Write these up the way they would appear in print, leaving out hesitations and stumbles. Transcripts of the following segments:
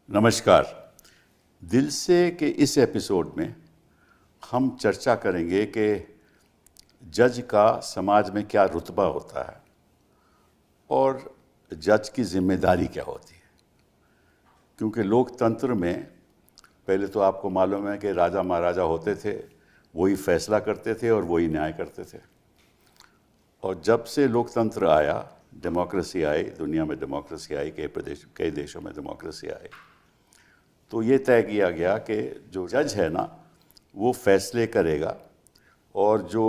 नमस्कार। दिल से के इस एपिसोड में हम चर्चा करेंगे कि जज का समाज में क्या रुतबा होता है और जज की जिम्मेदारी क्या होती है। क्योंकि लोकतंत्र में पहले तो आपको मालूम है कि राजा महाराजा होते थे, वही फैसला करते थे और वही न्याय करते थे। और जब से लोकतंत्र आया, डेमोक्रेसी आई, दुनिया में डेमोक्रेसी आई, कई देशों में डेमोक्रेसी आई, तो ये तय किया गया कि जो जज है ना, वो फैसले करेगा और जो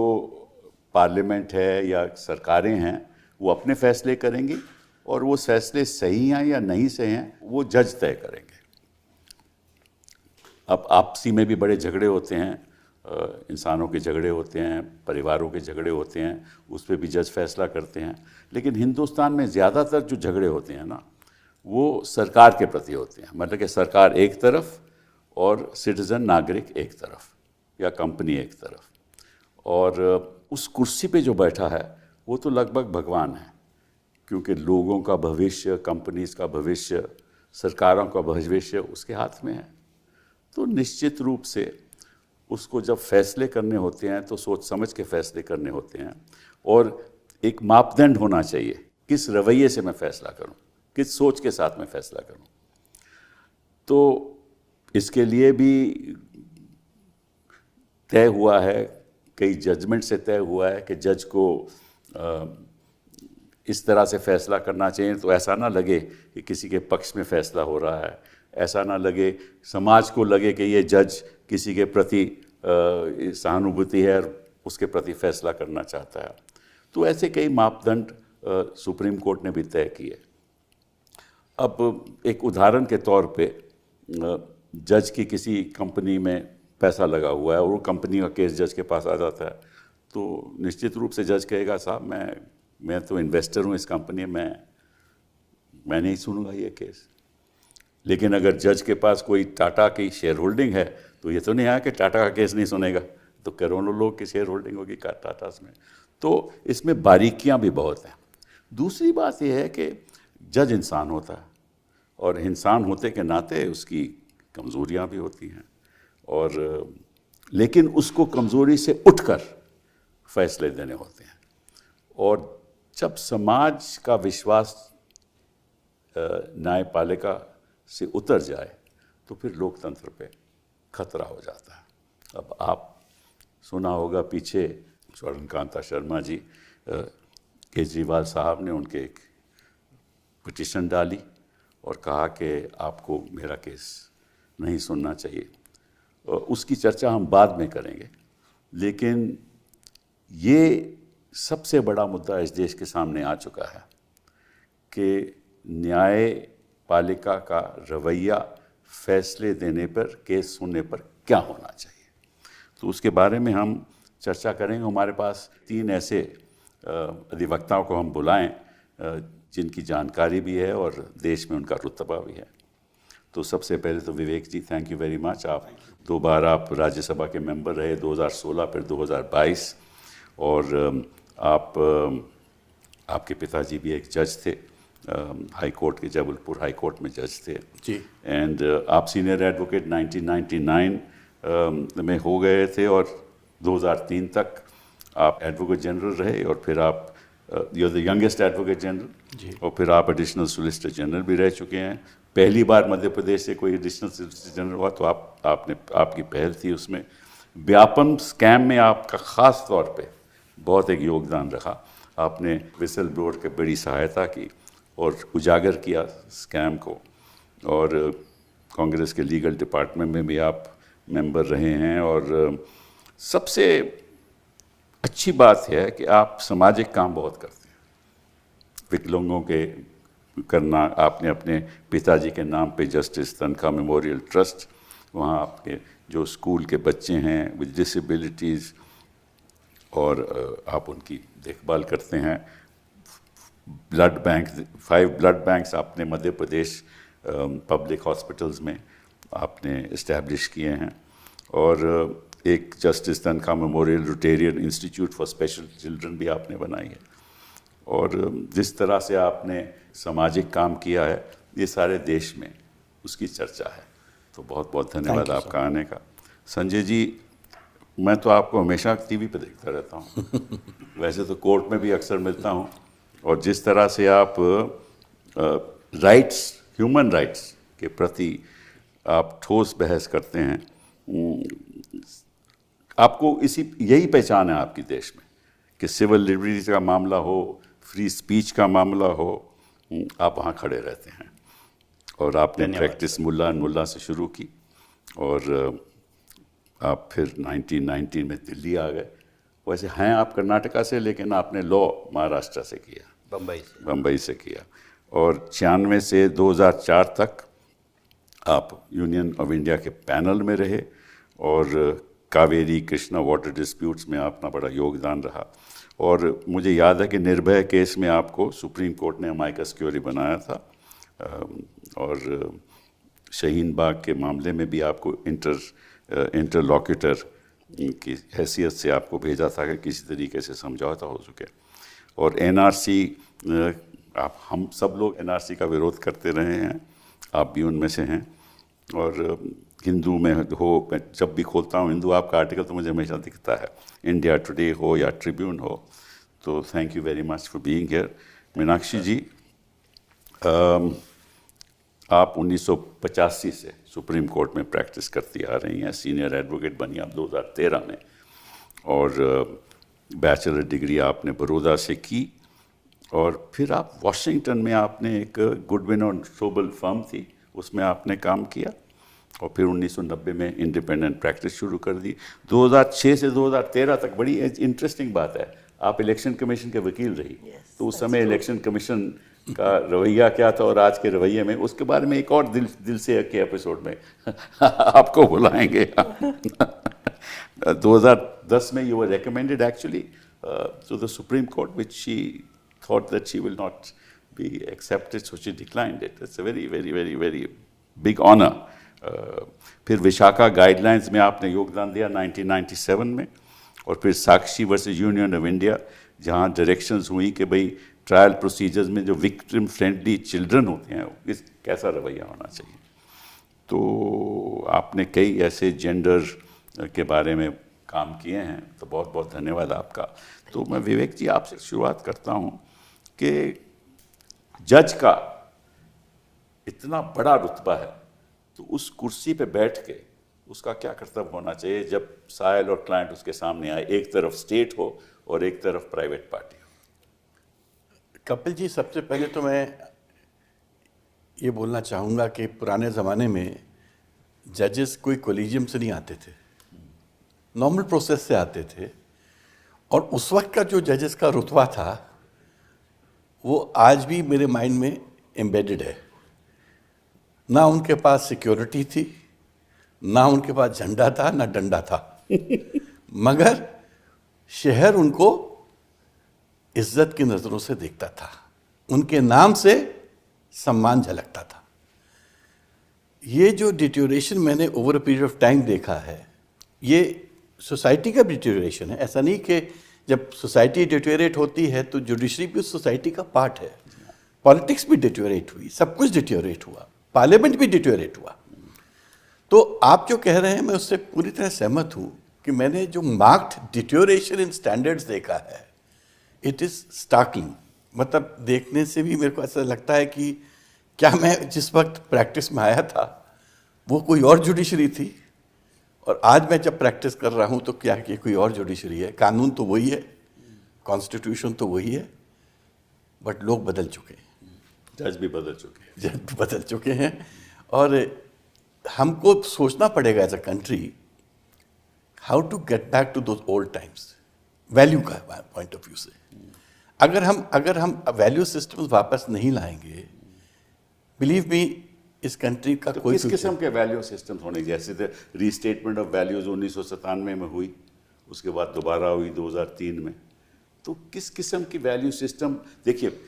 पार्लियामेंट है या सरकारें हैं वो अपने फैसले करेंगी और वो फैसले सही हैं या नहीं सही हैं वो जज तय करेंगे। अब आपसी में भी बड़े झगड़े होते हैं, इंसानों के झगड़े होते हैं, परिवारों के झगड़े होते हैं, उस पर भी जज फैसला करते हैं। लेकिन हिंदुस्तान में ज़्यादातर जो झगड़े होते हैं ना, वो सरकार के प्रति होते हैं। मतलब कि सरकार एक तरफ और सिटीज़न नागरिक एक तरफ या कंपनी एक तरफ। और उस कुर्सी पे जो बैठा है वो तो लगभग भगवान है, क्योंकि लोगों का भविष्य, कंपनीज़ का भविष्य, सरकारों का भविष्य उसके हाथ में है। तो निश्चित रूप से उसको जब फैसले करने होते हैं तो सोच समझ के फैसले करने होते हैं और एक मापदंड होना चाहिए, किस रवैये से मैं फैसला करूं, किस सोच के साथ मैं फैसला करूं। तो इसके लिए भी तय हुआ है, कई जजमेंट से तय हुआ है कि जज को इस तरह से फैसला करना चाहिए तो ऐसा ना लगे कि किसी के पक्ष में फैसला हो रहा है, ऐसा ना लगे, समाज को लगे कि ये जज किसी के प्रति सहानुभूति है और उसके प्रति फैसला करना चाहता है। तो ऐसे कई मापदंड सुप्रीम कोर्ट ने भी तय किए। अब एक उदाहरण के तौर पे जज की किसी कंपनी में पैसा लगा हुआ है और वो कंपनी का केस जज के पास आ जाता है, तो निश्चित रूप से जज कहेगा साहब मैं तो इन्वेस्टर हूँ इस कंपनी में, मैं नहीं सुनूंगा ये केस। लेकिन अगर जज के पास कोई टाटा की शेयर होल्डिंग है तो ये तो नहीं आया कि टाटा का केस नहीं सुनेगा, तो करोड़ों लोग की शेयर होल्डिंग होगी टाटास में। तो इसमें बारीकियां भी बहुत हैं। दूसरी बात यह है कि जज इंसान होता है और इंसान होते के नाते उसकी कमज़ोरियां भी होती हैं, और लेकिन उसको कमज़ोरी से उठकर फैसले देने होते हैं। और जब समाज का विश्वास न्यायपालिका से उतर जाए तो फिर लोकतंत्र पे खतरा हो जाता है। अब आप सुना होगा पीछे स्वर्णकांता शर्मा जी, केजरीवाल साहब ने उनके एक पिटीशन डाली और कहा कि आपको मेरा केस नहीं सुनना चाहिए। उसकी चर्चा हम बाद में करेंगे, लेकिन ये सबसे बड़ा मुद्दा इस देश के सामने आ चुका है कि न्यायपालिका का रवैया फैसले देने पर, केस सुनने पर क्या होना चाहिए। तो उसके बारे में हम चर्चा करेंगे। हमारे पास 3 ऐसे अधिवक्ताओं को हम बुलाएं जिनकी जानकारी भी है और देश में उनका रुतबा भी है। तो सबसे पहले तो विवेक जी, थैंक यू वेरी मच। आप 2 बार आप राज्यसभा के मेंबर रहे, 2016 फिर 2022, और आपके पिताजी भी एक जज थे, हाई कोर्ट के, जबलपुर हाई कोर्ट में जज थे जी। एंड आप सीनियर एडवोकेट 1999 में हो गए थे और 2003 तक आप एडवोकेट जनरल रहे, और फिर आप you are the youngest advocate general, और फिर आप एडिशनल सोलिसिटर जनरल भी रह चुके हैं। पहली बार मध्य प्रदेश से कोई एडिशनल सोलिसिटर जनरल हुआ तो आपकी पहल थी उसमें। व्यापम स्कैम में आपका ख़ास तौर पे बहुत एक योगदान रहा। आपने विसल ब्लोअर की बड़ी सहायता की और उजागर किया स्कैम को, और कांग्रेस के लीगल डिपार्टमेंट में भी आप मेंबर रहे हैं। और सबसे अच्छी बात है कि आप सामाजिक काम बहुत करते हैं, विकलांगों के करना। आपने अपने पिताजी के नाम पे जस्टिस तनखा मेमोरियल ट्रस्ट, वहाँ आपके जो स्कूल के बच्चे हैं विद डिसेबिलिटीज़, और आप उनकी देखभाल करते हैं। ब्लड बैंक, 5 ब्लड बैंक्स आपने मध्य प्रदेश पब्लिक हॉस्पिटल्स में आपने इस्टेब्लिश किए हैं, और एक justice Tankha memorial Rotarian institute for special children भी आपने बनाई है। और जिस तरह से आपने सामाजिक काम किया है, ये सारे देश में उसकी चर्चा है। तो बहुत बहुत धन्यवाद आपका आने का। संजय जी, मैं तो आपको हमेशा टीवी पे देखता रहता हूँ वैसे तो कोर्ट में भी अक्सर मिलता हूँ, और जिस तरह से आप राइट्स, ह्यूमन राइट्स के प्रति आप ठोस बहस करते हैं, आपको यही पहचान है आपकी देश में कि सिविल लिबर्टीज का मामला हो, फ्री स्पीच का मामला हो, आप वहाँ खड़े रहते हैं। और आपने प्रैक्टिस मुल्ला से शुरू की और आप फिर 1990 में दिल्ली आ गए। वैसे हैं आप कर्नाटका से, लेकिन आपने लॉ महाराष्ट्र से किया, बम्बई से किया, और 96 से 2004 तक आप यूनियन ऑफ इंडिया के पैनल में रहे, और कावेरी कृष्णा वाटर डिस्प्यूट्स में अपना बड़ा योगदान रहा। और मुझे याद है कि निर्भया केस में आपको सुप्रीम कोर्ट ने अमाइकस क्यूरी बनाया था, और शाहीन बाग के मामले में भी आपको इंटरलॉक्यूटर की हैसियत से आपको भेजा था कि किसी तरीके से समझौता हो सके। और एनआरसी, आप हम सब लोग एनआरसी का विरोध करते रहे हैं, आप भी उनमें से हैं। और हिंदू में हो, मैं जब भी खोलता हूँ हिंदू आपका आर्टिकल तो मुझे हमेशा दिखता है, इंडिया टुडे हो या ट्रिब्यून हो। तो thank you very much for being here. Meenakshi ji, आप 1985 से सुप्रीम कोर्ट में प्रैक्टिस करती आ रही हैं, सीनियर एडवोकेट बनी आप 2013 में, और बैचलर डिग्री आपने बड़ौदा से की, और फिर आप वॉशिंगटन में आपने एक गुडविन और सोबल फर्म थी, उसमें आपने काम किया, और फिर 1990 में इंडिपेंडेंट प्रैक्टिस शुरू कर दी। 2006 से 2013 तक, बड़ी इंटरेस्टिंग बात है, आप इलेक्शन कमीशन के वकील रही। तो उस समय इलेक्शन कमीशन का रवैया क्या था और आज के रवैये में, उसके बारे में एक और दिल से के एपिसोड में आपको बुलाएंगे 2010 में you were recommended actually to the Supreme Court which she thought that she will not be accepted, so she declined it. It's a very very very very big honour. फिर विशाखा गाइडलाइंस में आपने योगदान दिया 1997 में, और फिर साक्षी वर्सेस यूनियन ऑफ इंडिया, जहाँ directions हुई कि भाई ट्रायल प्रोसीजर्स में जो विक्टिम फ्रेंडली चिल्ड्रन होते हैं इस कैसा रवैया होना चाहिए। तो आपने कई ऐसे जेंडर के बारे में काम किए हैं, तो बहुत बहुत धन्यवाद आपका। तो मैं विवेक जी आपसे शुरुआत करता हूँ कि जज का इतना बड़ा रुतबा है, तो उस कुर्सी पे बैठ के उसका क्या कर्तव्य होना चाहिए जब साइल और क्लाइंट उसके सामने आए, एक तरफ स्टेट हो और एक तरफ प्राइवेट पार्टी हो। कपिल जी, सबसे पहले तो मैं ये बोलना चाहूँगा कि पुराने ज़माने में जजेस कोई कोलिजियम से नहीं आते थे, नॉर्मल प्रोसेस से आते थे, और उस वक्त का जो जजेस का रुतबा था वो आज भी मेरे माइंड में एम्बेडेड है। ना उनके पास सिक्योरिटी थी, ना उनके पास झंडा था, ना डंडा था मगर शहर उनको इज्जत की नज़रों से देखता था, उनके नाम से सम्मान झलकता था। ये जो डिटेरियोरेशन मैंने over a period of time देखा है, ये सोसाइटी का डिटेरियोरेशन है। ऐसा नहीं कि जब सोसाइटी डिटेरियोरेट होती है तो जुडिशरी भी उस सोसाइटी का पार्ट है। पॉलिटिक्स भी डिटेरियोरेट हुई, सब कुछ डिटेरियोरेट हुआ, पार्लियामेंट भी डिटेरियोरेट हुआ। तो आप जो कह रहे हैं मैं उससे पूरी तरह सहमत हूँ कि मैंने जो मार्क्ड डिटेरियोरेशन इन स्टैंडर्ड्स देखा है, इट इज़ स्टार्कलिंग। मतलब देखने से भी मेरे को ऐसा लगता है कि क्या मैं जिस वक्त प्रैक्टिस में आया था वो कोई और जुडिशरी थी, और आज मैं जब प्रैक्टिस कर रहा हूँ तो क्या कि कोई और जुडिशरी है। कानून तो वही है, कॉन्स्टिट्यूशन तो वही है, बट लोग बदल चुके हैं, जज भी बदल चुके हैं, जज बदल चुके हैं। और हमको सोचना पड़ेगा as a country how to get back to those old times, value का पॉइंट ऑफ व्यू से। अगर हम वैल्यू सिस्टम वापस नहीं लाएंगे, बिलीव मी, इस कंट्री का तो कोई किस किस्म के वैल्यू सिस्टम होने, जैसे रीस्टेटमेंट ऑफ वैल्यूज 1997 में हुई, उसके बाद दोबारा हुई 2003 में, तो किस किस्म की वैल्यू सिस्टम? देखिए,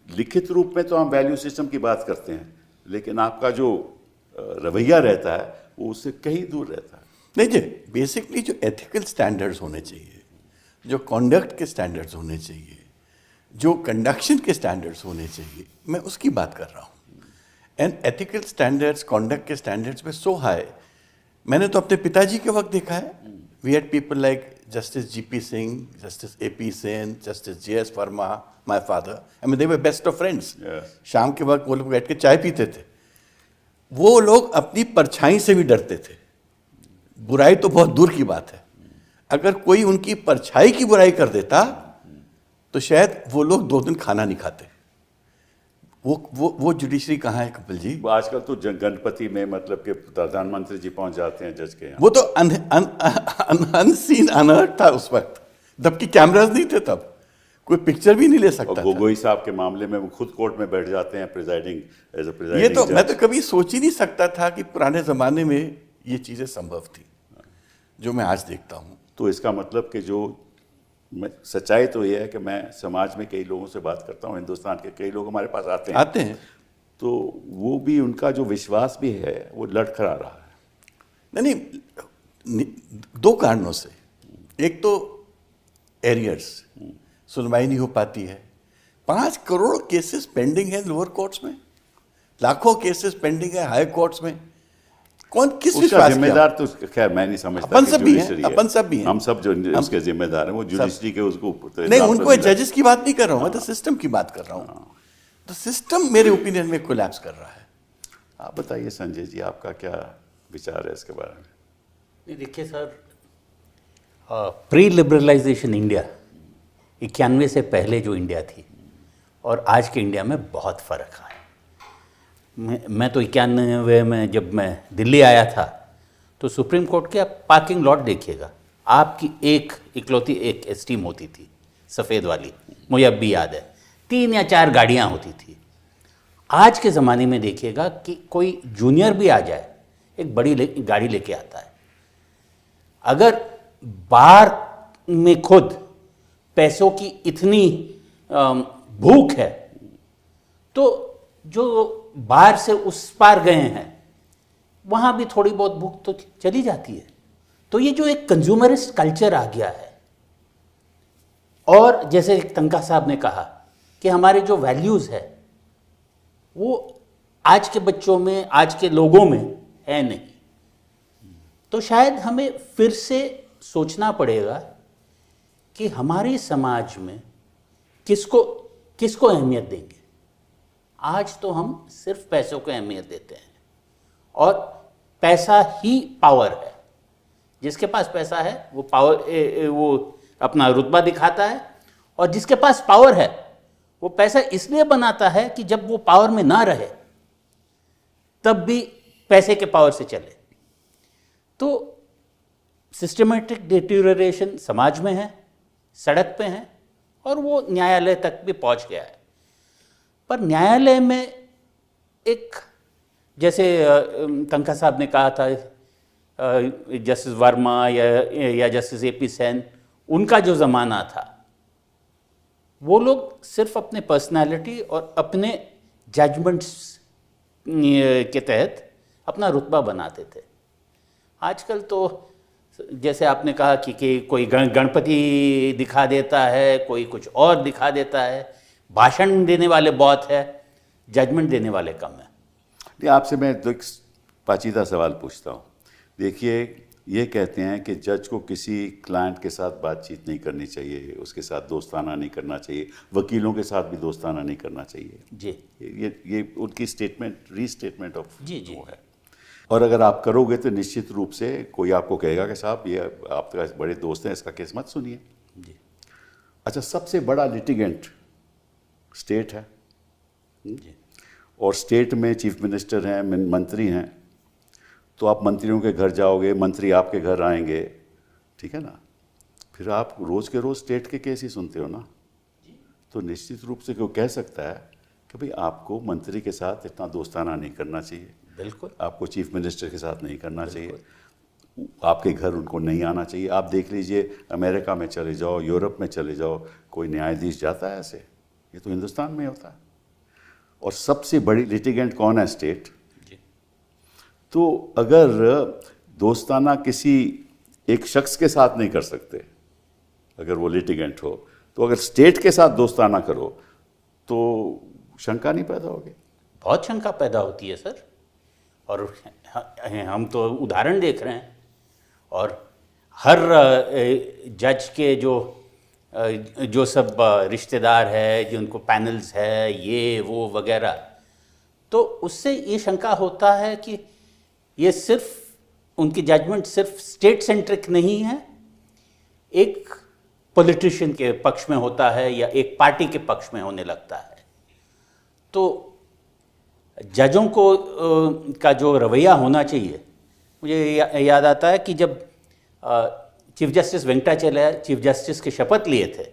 लिखित रूप में तो हम वैल्यू सिस्टम की बात करते हैं, लेकिन आपका जो रवैया रहता है वो उससे कहीं दूर रहता है। नहीं जी, बेसिकली जो एथिकल स्टैंडर्ड्स होने चाहिए, जो कॉन्डक्ट के स्टैंडर्ड्स होने चाहिए, जो कंडक्शन के स्टैंडर्ड्स होने चाहिए, मैं उसकी बात कर रहा हूँ। एंड एथिकल स्टैंडर्ड्स, कॉन्डक्ट के स्टैंडर्ड्स में सो हाई। मैंने तो अपने पिताजी के वक्त देखा है, we had people like Justice GP Singh, Justice AP Sen, Justice JS Verma, my father, I mean they were best of friends. शाम के वक्त वो लोग बैठ के चाय पीते थे। वो लोग अपनी परछाई से भी डरते थे, बुराई तो बहुत दूर की बात है। अगर कोई उनकी परछाई की बुराई कर देता तो शायद वो लोग 2 दिन खाना नहीं खाते। वो जुडिशरी कहाँ है कपिल जी? आजकल तो गणपति में मतलब कि प्रधानमंत्री जी पहुंच जाते हैं जज के यहाँ। वो तो अनसीन अनहर्ड था उस वक्त, जबकि कैमरास नहीं थे तब, कोई पिक्चर भी नहीं ले सकता था। गोगोई साहब के मामले में वो खुद कोर्ट में बैठ जाते हैं प्रिजाइडिंग एज अ प्रिजाइडिंग। ये तो मैं तो कभी सोच ही नहीं सकता था कि पुराने जमाने में ये चीजें संभव थी जो मैं आज देखता हूँ। तो इसका मतलब कि जो सच्चाई तो ये है कि मैं समाज में कई लोगों से बात करता हूँ, हिंदुस्तान के कई लोग हमारे पास आते हैं तो वो भी, उनका जो विश्वास भी है वो लड़खड़ा रहा है। नहीं, 2 कारणों से। एक तो एरियर्स, सुनवाई नहीं हो पाती है। 5 करोड़ केसेस पेंडिंग है लोअर कोर्ट्स में, लाखों केसेस पेंडिंग है हाई कोर्ट्स में। कौन किस विश्वास जिम्मेदार तो खैर मैं नहीं समझता। अपन सब भी हैं, अपन सब भी हैं, हम सब जो उसके जिम्मेदार हैं वो जुडिशरी के उसको नहीं, उनको जजेस की बात नहीं कर रहा हूँ, मैं तो सिस्टम की बात कर रहा हूँ। तो सिस्टम मेरे ओपिनियन में कोलैप्स कर रहा है। आप बताइए संजय जी, आपका क्या विचार है इसके बारे में? नहीं देखिए सर, प्री लिबरलाइजेशन इंडिया 91 से पहले जो इंडिया थी और आज के इंडिया में बहुत फ़र्क है। मैं तो 91 में जब मैं दिल्ली आया था तो सुप्रीम कोर्ट के आप पार्किंग लॉट देखिएगा, आपकी इकलौती एक एस्टीम होती थी सफ़ेद वाली, मुझे अब भी याद है, 3 या 4 गाड़ियाँ होती थी। आज के ज़माने में देखिएगा कि कोई जूनियर भी आ जाए एक बड़ी गाड़ी लेके आता है। अगर बार में खुद पैसों की इतनी भूख है तो जो बाहर से उस पार गए हैं वहाँ भी थोड़ी बहुत भूख तो चली जाती है। तो ये जो एक कंज्यूमरिस्ट कल्चर आ गया है, और जैसे तनखा साहब ने कहा कि हमारे जो वैल्यूज़ है वो आज के बच्चों में, आज के लोगों में है नहीं। तो शायद हमें फिर से सोचना पड़ेगा कि हमारे समाज में किसको अहमियत देंगे। आज तो हम सिर्फ पैसों को अहमियत देते हैं और पैसा ही पावर है। जिसके पास पैसा है वो अपना रुतबा दिखाता है, और जिसके पास पावर है वो पैसा इसलिए बनाता है कि जब वो पावर में ना रहे तब भी पैसे के पावर से चले। तो सिस्टमेटिक डिटेरियोरेशन समाज में है, सड़क पे है, और वो न्यायालय तक भी पहुंच गया है। पर न्यायालय में एक, जैसे तनखा साहब ने कहा था, जस्टिस वर्मा या जस्टिस एपी सेन, उनका जो ज़माना था वो लोग सिर्फ अपने पर्सनालिटी और अपने जजमेंट्स के तहत अपना रुतबा बनाते थे। आजकल तो जैसे आपने कहा कि कोई गणपति दिखा देता है, कोई कुछ और दिखा देता है, भाषण देने वाले बहुत है, जजमेंट देने वाले कम है। नहीं, आपसे मैं तो एक पाचीदा सवाल पूछता हूँ। देखिए, ये कहते हैं कि जज को किसी क्लाइंट के साथ बातचीत नहीं करनी चाहिए, उसके साथ दोस्ताना नहीं करना चाहिए, वकीलों के साथ भी दोस्ताना नहीं करना चाहिए। जी, ये उनकी स्टेटमेंट, रीस्टेटमेंट ऑफ जी वो है। और अगर आप करोगे तो निश्चित रूप से कोई आपको कहेगा कि साहब ये आपका बड़े दोस्त हैं, इसका केस मत सुनिए। जी। अच्छा, सबसे बड़ा लिटिगेंट स्टेट है जी। और स्टेट में चीफ मिनिस्टर हैं, मंत्री हैं, तो आप मंत्रियों के घर जाओगे, मंत्री आपके घर आएंगे, ठीक है ना, फिर आप रोज़ के रोज़ स्टेट के केस ही सुनते हो ना। तो निश्चित रूप से कोई कह सकता है कि भाई आपको मंत्री के साथ इतना दोस्ताना नहीं करना चाहिए, बिल्कुल, आपको चीफ मिनिस्टर के साथ नहीं करना चाहिए, आपके घर उनको नहीं आना चाहिए। आप देख लीजिए, अमेरिका में चले जाओ, यूरोप में चले जाओ, कोई न्यायाधीश जाता है ऐसे? ये तो हिंदुस्तान में होता है। और सबसे बड़ी लिटिगेंट कौन है? स्टेट। तो अगर दोस्ताना किसी एक शख्स के साथ नहीं कर सकते, अगर वो लिटिगेंट हो, तो अगर स्टेट के साथ दोस्ताना करो तो शंका नहीं पैदा होगी? बहुत शंका पैदा होती है सर। और हम तो उदाहरण देख रहे हैं, और हर जज के जो सब रिश्तेदार है, जिनको पैनल्स है, ये वो वगैरह, तो उससे ये शंका होता है कि ये सिर्फ उनकी जजमेंट सिर्फ स्टेट सेंट्रिक नहीं है, एक पॉलिटिशियन के पक्ष में होता है या एक पार्टी के पक्ष में होने लगता है। तो जजों को का जो रवैया होना चाहिए, मुझे याद आता है कि जब चीफ जस्टिस वेंकटाचलैया चीफ जस्टिस की शपथ लिए थे,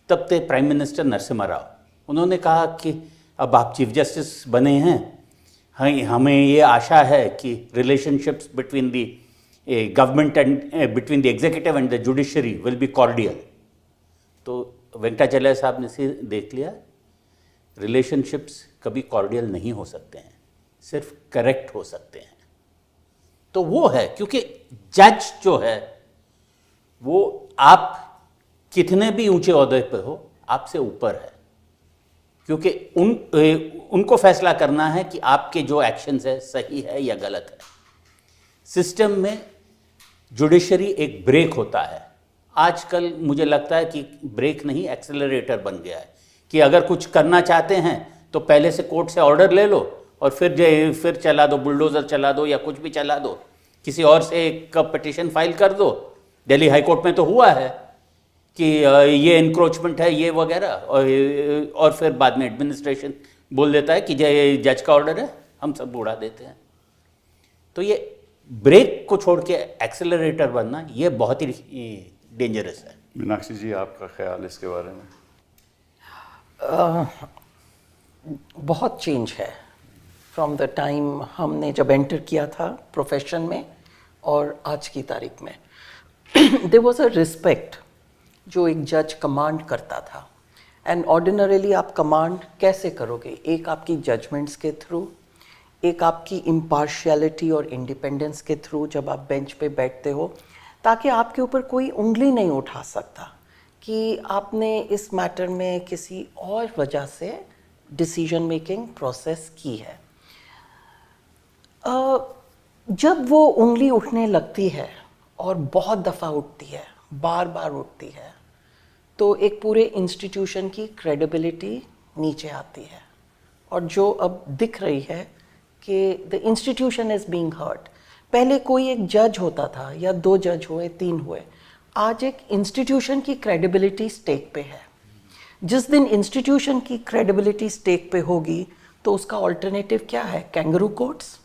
तब थे प्राइम मिनिस्टर नरसिम्हा राव। उन्होंने कहा कि अब आप चीफ जस्टिस बने हैं, हमें ये आशा है कि relationships between the government and between the executive and the judiciary will be cordial. तो वेंकटाचलैया साहब ने से देख लिया, रिलेशनशिप्स कभी कॉर्डियल नहीं हो सकते हैं, सिर्फ करेक्ट हो सकते हैं। तो वो है, क्योंकि जज जो है वो आप कितने भी ऊंचे ओहदे पे हो, आपसे ऊपर है, क्योंकि उनको फैसला करना है कि आपके जो एक्शंस है सही है या गलत है। सिस्टम में जुडिशरी एक ब्रेक होता है। आजकल मुझे लगता है कि ब्रेक नहीं, एक्सेलरेटर बन गया है, कि अगर कुछ करना चाहते हैं तो पहले से कोर्ट से ऑर्डर ले लो और फिर चला दो, बुलडोजर चला दो या कुछ भी चला दो, किसी और से एक पिटीशन फाइल कर दो। दिल्ली हाई कोर्ट में तो हुआ है कि ये इंक्रोचमेंट है, ये वगैरह, और फिर बाद में एडमिनिस्ट्रेशन बोल देता है कि जज का ऑर्डर है, हम सब उड़ा देते हैं। तो ये ब्रेक को छोड़ के एक्सेलरेटर बनना, ये बहुत ही डेंजरस है। मीनाक्षी जी, आपका ख्याल इसके बारे में? बहुत चेंज है फ्रॉम द टाइम हमने जब एंटर किया था प्रोफेशन में और आज की तारीख में। देयर वाज अ रिस्पेक्ट जो एक जज कमांड करता था, एंड ऑर्डिनरीली आप कमांड कैसे करोगे? एक आपकी जजमेंट्स के थ्रू, एक आपकी इम्पार्शियलिटी और इंडिपेंडेंस के थ्रू जब आप बेंच पे बैठते हो, ताकि आपके ऊपर कोई उंगली नहीं उठा सकता कि आपने इस मैटर में किसी और वजह से डिसीजन मेकिंग प्रोसेस की है। जब वो उंगली उठने लगती है और बहुत दफ़ा उठती है, बार बार उठती है, तो एक पूरे इंस्टीट्यूशन की क्रेडिबिलिटी नीचे आती है। और जो अब दिख रही है कि the institution is being hurt. पहले कोई एक जज होता था या 2 जज हुए, 3 हुए, आज एक इंस्टीट्यूशन की क्रेडिबिलिटी स्टेक पे है। जिस दिन इंस्टीट्यूशन की क्रेडिबिलिटी स्टेक पे होगी तो उसका ऑल्टरनेटिव क्या है? Kangaroo courts.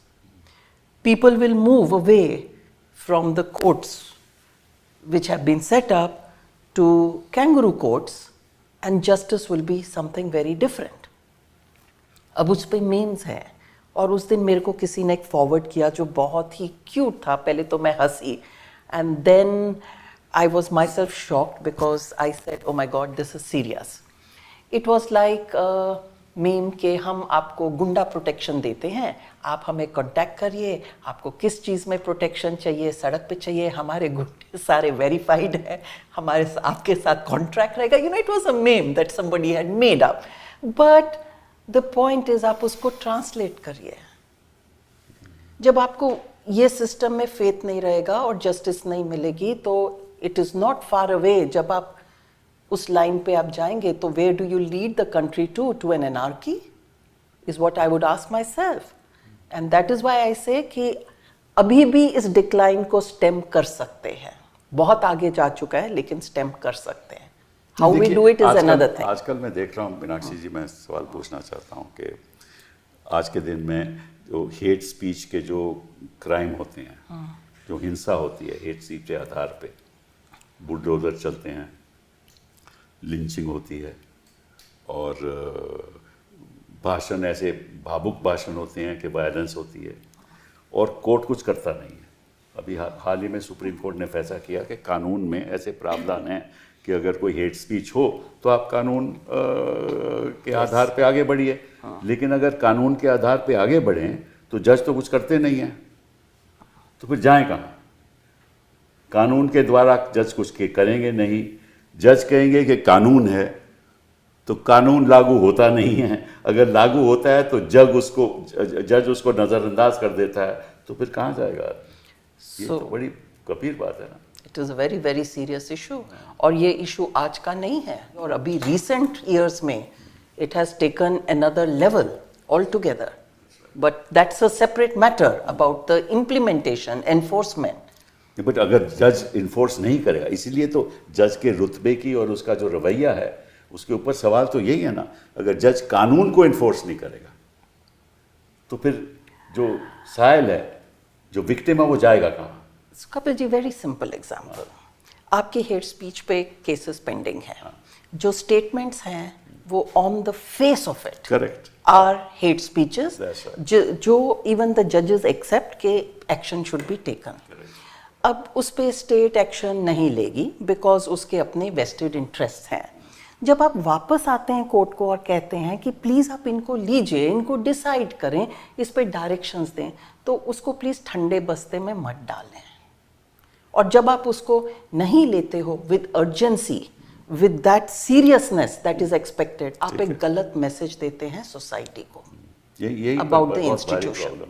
People will move away from the courts which have been set up to kangaroo courts, and justice will be something very different. अब उस पे memes है, और उस दिन मेरे को किसी ने एक फॉरवर्ड किया जो बहुत ही क्यूट था। पहले तो मैं हंसी, and then I was myself shocked because I said, oh my God, this is serious. It was like meme के हम आपको गुंडा प्रोटेक्शन देते हैं, आप हमें कांटेक्ट करिए, आपको किस चीज़ में प्रोटेक्शन चाहिए, सड़क पे चाहिए, हमारे गुंडे सारे वेरीफाइड हैं, हमारे आपके साथ कॉन्ट्रैक्ट रहेगा। You know, it was a meme that somebody had made up, but the point is आप उसको ट्रांसलेट करिए। जब आपको ये सिस्टम में फेथ नहीं रहेगा और जस्टिस नहीं मिलेगी, तो it is not far away. जब आप उस लाइन पे आप जाएंगे तो where do you lead the country to an anarchy is what I would ask myself. And that is why I say कि अभी भी इस डिक्लाइन को स्टेम कर सकते हैं। बहुत आगे जा चुका है लेकिन स्टेम कर सकते हैं। How we do it is another thing. आजकल मैं देख रहा हूँ मीनाक्षी जी, मैं सवाल पूछना चाहता हूँ कि आज के दिन में जो हेट स्पीच के जो क्राइम होते हैं, जो हिंसा होती है हेट स्पीच के आधार पे, बुलडोजर चलते हैं, लिंचिंग होती है, और भाषण ऐसे भावुक भाषण होते हैं कि वायलेंस होती है, और कोर्ट कुछ करता नहीं है। अभी हाल ही में सुप्रीम कोर्ट ने फैसला किया कि कानून में ऐसे प्रावधान हैं कि अगर कोई हेट स्पीच हो तो आप कानून के आधार पे आगे बढ़िए। लेकिन अगर कानून के आधार पे आगे बढ़ें तो जज तो कुछ करते नहीं हैं, तो फिर जाएं कहाँ? कानून के द्वारा जज कुछ करेंगे नहीं। जज कहेंगे कि कानून है तो कानून लागू होता नहीं है। अगर लागू होता है तो जज उसको नज़रअंदाज कर देता है, तो फिर कहाँ जाएगा? ये तो बड़ी गंभीर बात है ना। It is a very very serious issue, और ये इशू आज का नहीं है, और अभी रिसेंट ईयर्स में it has taken another level all together, but that's a separate matter about the implementation, enforcement. But अगर जज इन्फोर्स नहीं करेगा, इसीलिए तो जज के रुतबे की और उसका जो रवैया है उसके ऊपर सवाल तो यही है ना। अगर जज कानून को इन्फोर्स नहीं करेगा तो फिर जो साइल है, जो विक्टिम है, वो जाएगा कहाँ? Kapil ji, very simple example, आपके हेट स्पीच पे केसेस पेंडिंग हैं, जो स्टेटमेंट्स हैं वो on the face of it correct are hate speeches, जो इवन द जजेस एक्सेप्ट के एक्शन शुड बी टेकन। अब उस पे स्टेट एक्शन नहीं लेगी बिकॉज उसके अपने वेस्टेड इंटरेस्ट हैं। जब आप वापस आते हैं कोर्ट को और कहते हैं कि प्लीज़ आप इनको लीजिए, इनको डिसाइड करें, इस पे डायरेक्शंस दें, तो उसको प्लीज़ ठंडे बस्ते में मत डालें। और जब आप उसको नहीं लेते हो with urgency, with that seriousness that is expected, आप एक गलत मैसेज देते हैं सोसाइटी को अबाउट द इंस्टीट्यूशन।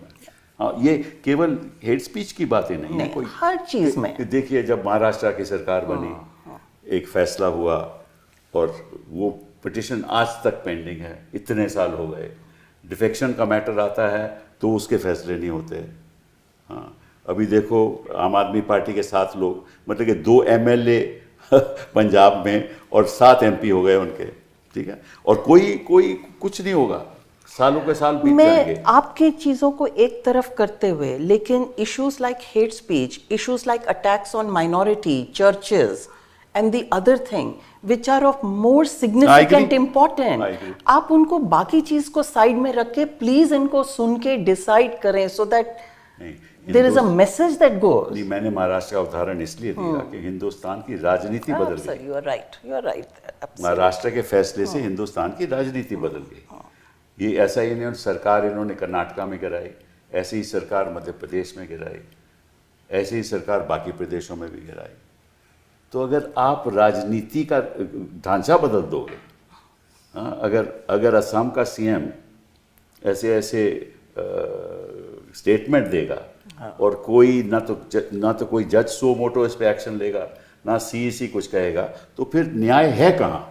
हाँ, ये केवल हेट स्पीच की बातें नहीं है, कोई हर चीज में। देखिए, जब महाराष्ट्र की सरकार बनी, एक फैसला हुआ और वो पिटिशन आज तक पेंडिंग है, इतने साल हो गए। डिफेक्शन का मैटर आता है तो उसके फैसले नहीं होते। हाँ, अभी देखो आम आदमी पार्टी के 7 लोग, मतलब कि 2 MLA पंजाब में और 7 MP हो गए उनके, ठीक है, और कोई कुछ नहीं होगा, सालों के साल बीत जाएंगे। मैं आपके चीज़ों को एक तरफ करते हुए, लेकिन issues like hate speech, issues like attacks on minority, churches and the other thing which are of more significant important, आप उनको बाकी चीज को साइड में रख के प्लीज इनको सुन के डिसाइड करें, so that there is a message that goes. मैंने महाराष्ट्र का उदाहरण इसलिए दिया कि हिंदुस्तान की राजनीति बदल गई। You are right. महाराष्ट्र के फैसले से हिंदुस्तान की राजनीति बदल गई। ये ऐसा ही नहीं सरकार इन्होंने कर्नाटका में गिराई, ऐसी ही सरकार मध्य प्रदेश में गिराई, ऐसी ही सरकार बाकी प्रदेशों में भी गिराई। तो अगर आप राजनीति का ढांचा बदल दोगे, अगर असम का CM ऐसे स्टेटमेंट देगा और कोई ना तो कोई जज सो मोटो इस पे एक्शन लेगा, ना CEC कुछ कहेगा, तो फिर न्याय है कहाँ?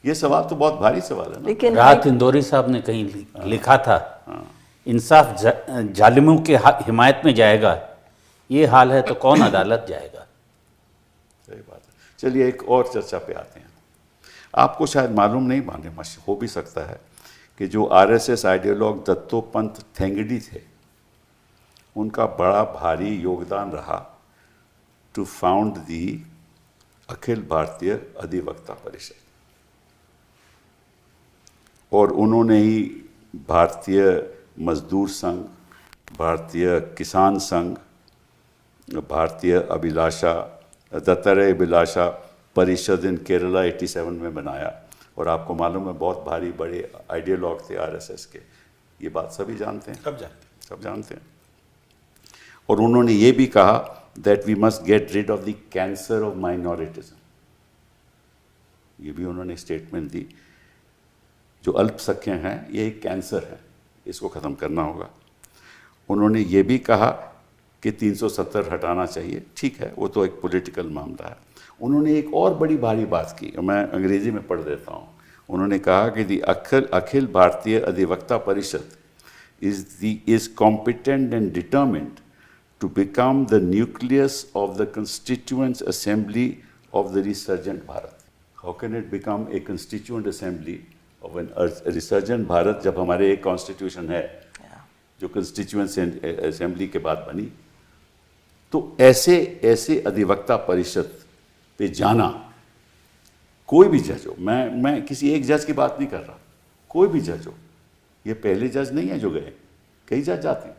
ये सवाल तो बहुत भारी सवाल है ना। लेकिन राहत इंदौरी साहब ने कहीं लिखा था, इंसाफ जालिमों के हिमायत में जाएगा, ये हाल है तो कौन अदालत जाएगा? सही बात है। चलिए एक और चर्चा पे आते हैं। आपको शायद मालूम नहीं, हो भी सकता है कि जो RSS आइडियोलॉग दत्तोपंत ठेंगड़ी थे, उनका बड़ा भारी योगदान रहा to found the Akhil Bharatiya अधिवक्ता परिषद, और उन्होंने ही भारतीय मजदूर संघ, भारतीय किसान संघ, भारतीय दत्तात्रेय अभिलाषा परिषद इन केरला 87 में बनाया। और आपको मालूम है बहुत भारी बड़े आइडियोलॉग थे RSS के, ये बात सभी जानते हैं, सब जानते हैं। और उन्होंने ये भी कहा that we must get rid of the cancer of minoritism, ये भी उन्होंने स्टेटमेंट दी। जो अल्पसंख्यक हैं ये एक कैंसर है, इसको ख़त्म करना होगा। उन्होंने ये भी कहा कि 370 हटाना चाहिए, ठीक है, वो तो एक पॉलिटिकल मामला है। उन्होंने एक और बड़ी भारी बात की, मैं अंग्रेजी में पढ़ देता हूँ। उन्होंने कहा कि अखिल भारतीय अधिवक्ता परिषद is competent and determined to become the nucleus of the constituent assembly of the resurgent Bharat. How can it become a constituent assembly of a resurgent Bharat जब हमारे एक कॉन्स्टिट्यूशन है जो कंस्टिट्यूएंट असेंबली के बाद बनी? तो ऐसे अधिवक्ता परिषद पे जाना, कोई भी जज हो, मैं किसी एक जज की बात नहीं कर रहा, कोई भी जज हो, ये पहले जज नहीं है जो गए, कई जज जाते हैं।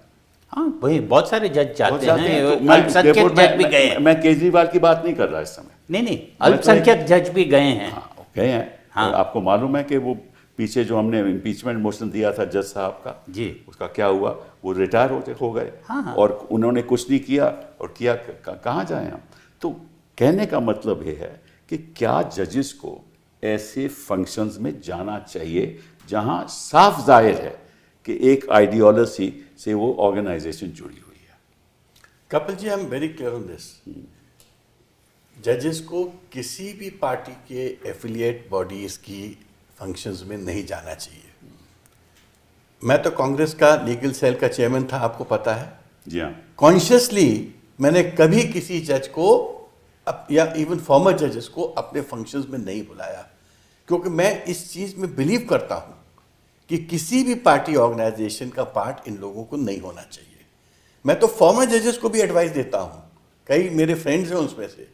हाँ भाई, बहुत सारे जज जाते हैं, तो अल्पसंख्यक जज भी गए हैं। मैं केजरीवाल की बात नहीं कर रहा इस समय। नहीं, अल्पसंख्यक जज भी गए हैं। हाँ, गए हैं। हाँ। आपको मालूम है कि वो पीछे जो हमने इम्पीचमेंट मोशन दिया था जज साहब का जी, उसका क्या हुआ? वो रिटायर हो गए। हाँ। और उन्होंने कुछ नहीं किया, और किया कहाँ जाए हम? तो कहने का मतलब ये है कि क्या जजेस को ऐसे फंक्शंस में जाना चाहिए जहां साफ जाहिर है कि एक आइडियोलॉजी से वो ऑर्गेनाइजेशन जुड़ी हुई है। Kapil ji, I am very clear on this. जजेस को किसी भी पार्टी के एफिलिएट बॉडीज की फंक्शंस में नहीं जाना चाहिए। मैं तो कांग्रेस का लीगल सेल का चेयरमैन था, आपको पता है। जी हाँ। कॉन्शियसली मैंने कभी किसी जज को या इवन फॉर्मर जजेस को अपने फंक्शंस में नहीं बुलाया, क्योंकि मैं इस चीज़ में बिलीव करता हूँ कि किसी भी पार्टी ऑर्गेनाइजेशन का पार्ट इन लोगों को नहीं होना चाहिए। मैं तो फॉर्मर जजेस को भी एडवाइस देता हूँ, कई मेरे फ्रेंड्स हैं उसमें से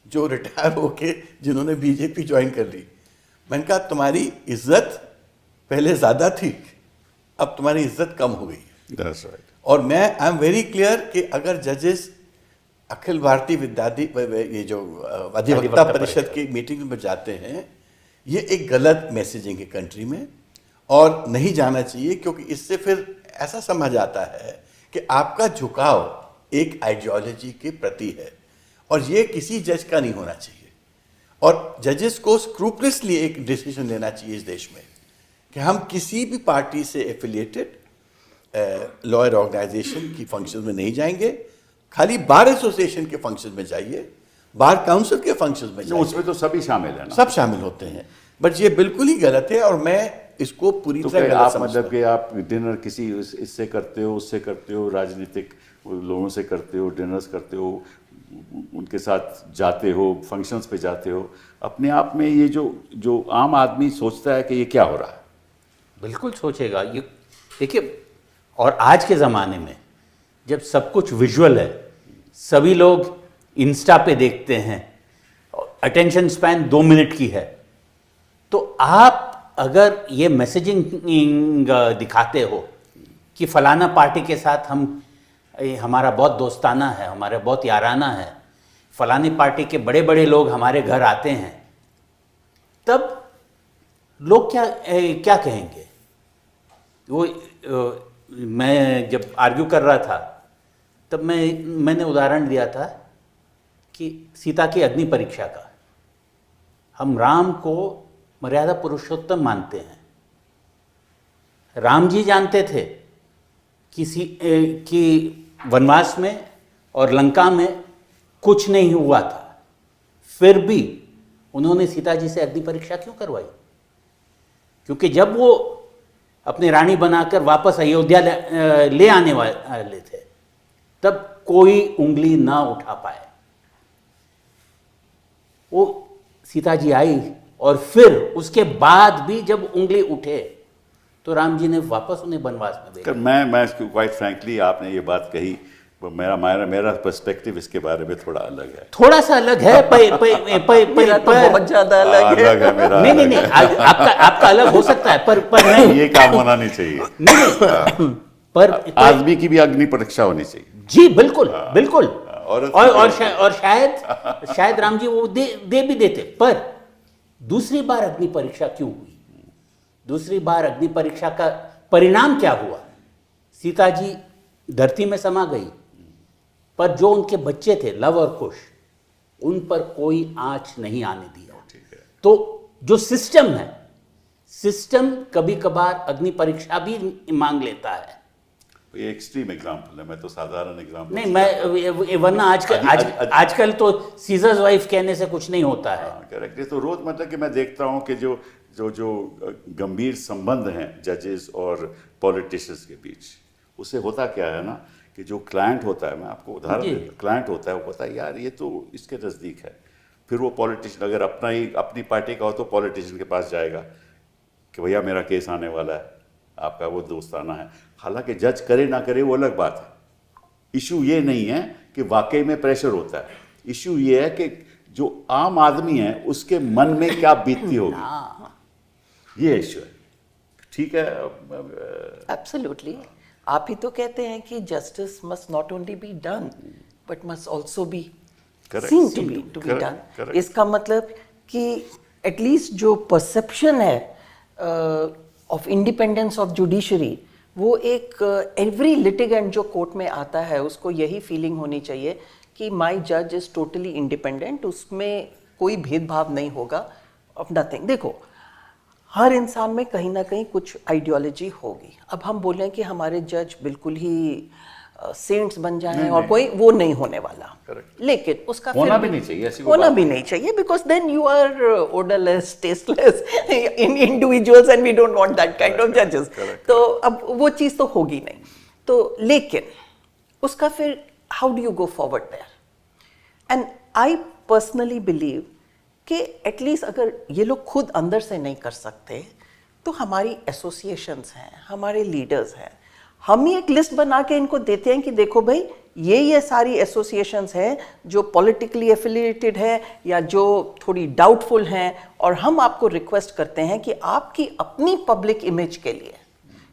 जो रिटायर होके जिन्होंने बीजेपी ज्वाइन कर ली। मैंने कहा तुम्हारी इज्जत पहले ज़्यादा थी, अब तुम्हारी इज्जत कम हो गई है। That's right. और मैं आई एम वेरी क्लियर कि अगर जजेस अखिल भारतीय ये जो अधिवक्ता परिषद की मीटिंग में जाते हैं, ये एक गलत मैसेजिंग है कंट्री में, और नहीं जाना चाहिए, क्योंकि इससे फिर ऐसा समझ आता है कि आपका झुकाव एक आइडियोलॉजी के प्रति है, और ये किसी जज का नहीं होना चाहिए। और जजेस को स्क्रूपलेसली एक डिसीजन लेना चाहिए इस देश में कि हम किसी भी पार्टी से एफिलिएटेड लॉयर ऑर्गेनाइजेशन की फंक्शन में नहीं जाएंगे, खाली बार एसोसिएशन के फंक्शन में जाइए, बार काउंसिल के फंक्शन में जाइए। उसमें तो सभी शामिल है ना, सब शामिल होते हैं, बट ये बिल्कुल ही गलत है, और मैं इसको पूरी तरह गलत आप समझता मतलब हूं। कि आप डिनर किसी इससे करते हो, उससे करते हो, राजनीतिक लोगों से करते हो, डिनर्स करते हो, उनके साथ जाते हो, फंक्शंस पे जाते हो, अपने आप में ये जो आम आदमी सोचता है कि ये क्या हो रहा है, बिल्कुल सोचेगा। ये देखिए, और आज के ज़माने में जब सब कुछ विजुअल है, सभी लोग इंस्टा पे देखते हैं, अटेंशन स्पैन 2 मिनट की है, तो आप अगर ये मैसेजिंग दिखाते हो कि फलाना पार्टी के साथ हमारा बहुत दोस्ताना है, हमारा बहुत याराना है, फलानी पार्टी के बड़े बड़े लोग हमारे घर आते हैं, तब लोग क्या कहेंगे? वो मैं जब आर्ग्यू कर रहा था तब मैंने उदाहरण दिया था कि सीता की अग्नि परीक्षा का। हम राम को मर्यादा पुरुषोत्तम मानते हैं। राम जी जानते थे कि वनवास में और लंका में कुछ नहीं हुआ था, फिर भी उन्होंने सीता जी से अग्नि परीक्षा क्यों करवाई? क्योंकि जब वो अपनी रानी बनाकर वापस अयोध्या ले आने वाले थे, तब कोई उंगली ना उठा पाए। वो सीता जी आई, और फिर उसके बाद भी जब उंगली उठे तो राम जी ने वापस उन्हें वनवास में भेजा। मैं क्वाइट फ्रैंकली आपने ये बात कही, मेरा पर्सपेक्टिव इसके बारे में थोड़ा अलग है, थोड़ा सा अलग है, मेरा तो बहुत ज्यादा अलग है। मेरा नहीं, आपका अलग हो सकता है, पर नहीं, ये काम होना नहीं चाहिए। नहीं, पर आदमी की भी अग्नि परीक्षा होनी चाहिए। जी बिल्कुल, बिल्कुल। और शायद राम जी वो दे भी देते, पर दूसरी बार अग्नि परीक्षा क्यों हुई? दूसरी बार अग्नि परीक्षा का परिणाम क्या हुआ? सीता जी धरती में समा गई, पर जो उनके बच्चे थे लव और कुश, उन पर कोई आंच नहीं आने दिया। तो जो सिस्टम है, सिस्टम कभी कभार अग्नि परीक्षा भी मांग लेता है। ये एक्सट्रीम एग्जांपल है, मैं तो साधारण एग्जांपल नहीं, मैं वरना आजकल तो सीजर्स वाइफ कहने से कुछ नहीं होता है। करेक्ट। तो रोज मतलब कि मैं देखता हूँ कि जो गंभीर संबंध हैं जजेस और पॉलिटिशियंस के बीच, उससे होता क्या है ना कि जो क्लाइंट होता है, मैं आपको उदाहरण देता हूँ, क्लाइंट होता है, वो कहता है यार ये तो इसके नज़दीक है, फिर वो पॉलिटिशियन अगर अपनी पार्टी का हो तो पॉलिटिशियन के पास जाएगा कि भैया मेरा केस आने वाला है, आपका वो दोस्ताना है। हालांकि जज करे ना करे वो अलग बात है। इशू ये नहीं है कि वाकई में प्रेशर होता है, इशू ये है कि जो आम आदमी है उसके मन में क्या बीतती होगी, ये इशू है। ठीक है, एब्सोल्युटली। आप ही तो कहते हैं कि justice must not only be done but must also be seen to be done. इसका मतलब कि एटलीस्ट जो परसेप्शन है ऑफ इंडिपेंडेंस ऑफ जुडिशरी, वो एक एवरी लिटिगेंट जो कोर्ट में आता है उसको यही फीलिंग होनी चाहिए कि माय जज इज टोटली इंडिपेंडेंट, उसमें कोई भेदभाव नहीं होगा ऑफ नथिंग। देखो, हर इंसान में कहीं ना कहीं कुछ आइडियोलॉजी होगी। अब हम बोलें कि हमारे जज बिल्कुल ही सेंट्स बन जाएं और कोई वो नहीं होने वाला, लेकिन उसका होना फिर भी नहीं चाहिए, ऐसी कोई होना बात भी नहीं चाहिए, because then you are odourless, tasteless in individuals and we don't want that kind of जजेस। तो अब वो चीज़ तो होगी नहीं। तो लेकिन उसका फिर how do you go forward there? And I personally believe कि एटलीस्ट अगर ये लोग खुद अंदर से नहीं कर सकते तो हमारी एसोसिएशंस हैं, हमारे लीडर्स हैं, हम ही एक लिस्ट बना के इनको देते हैं कि देखो भाई ये सारी एसोसिएशंस हैं जो पॉलिटिकली एफिलिएटेड है या जो थोड़ी डाउटफुल हैं, और हम आपको रिक्वेस्ट करते हैं कि आपकी अपनी पब्लिक इमेज के लिए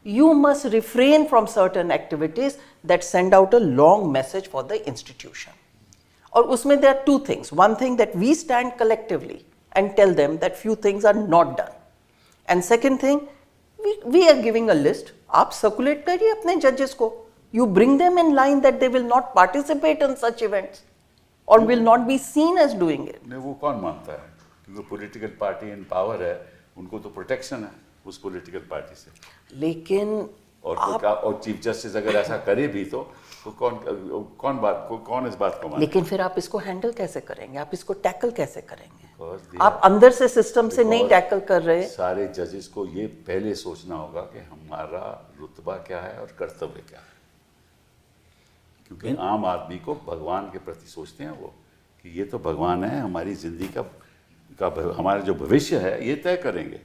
you must refrain from certain activities that send out a long message for the institution. और उसमें there are two things. One thing that we stand collectively and tell them that few things are not done. And second thing, we are giving a list. आप circulate करिए अपने judges को. You bring them in line that they will not participate in such events or will not be seen as doing it. नहीं, वो कौन मानता है? क्योंकि पॉलिटिकल पार्टी इन पावर है, उनको तो प्रोटेक्शन है उस पॉलिटिकल पार्टी से। लेकिन और चीफ जस्टिस अगर ऐसा करे भी तो कौन इस बात को माने? लेकिन फिर आप इसको हैंडल कैसे करेंगे? आप इसको टैकल कैसे करेंगे? आप अंदर से सिस्टम से नहीं टैकल कर रहे। सारे जजेस को ये पहले सोचना होगा कि हमारा रुतबा क्या है और कर्तव्य क्या है, क्योंकि आम आदमी को भगवान के प्रति सोचते हैं वो कि ये तो भगवान है, हमारी जिंदगी का हमारा जो भविष्य है ये तय करेंगे।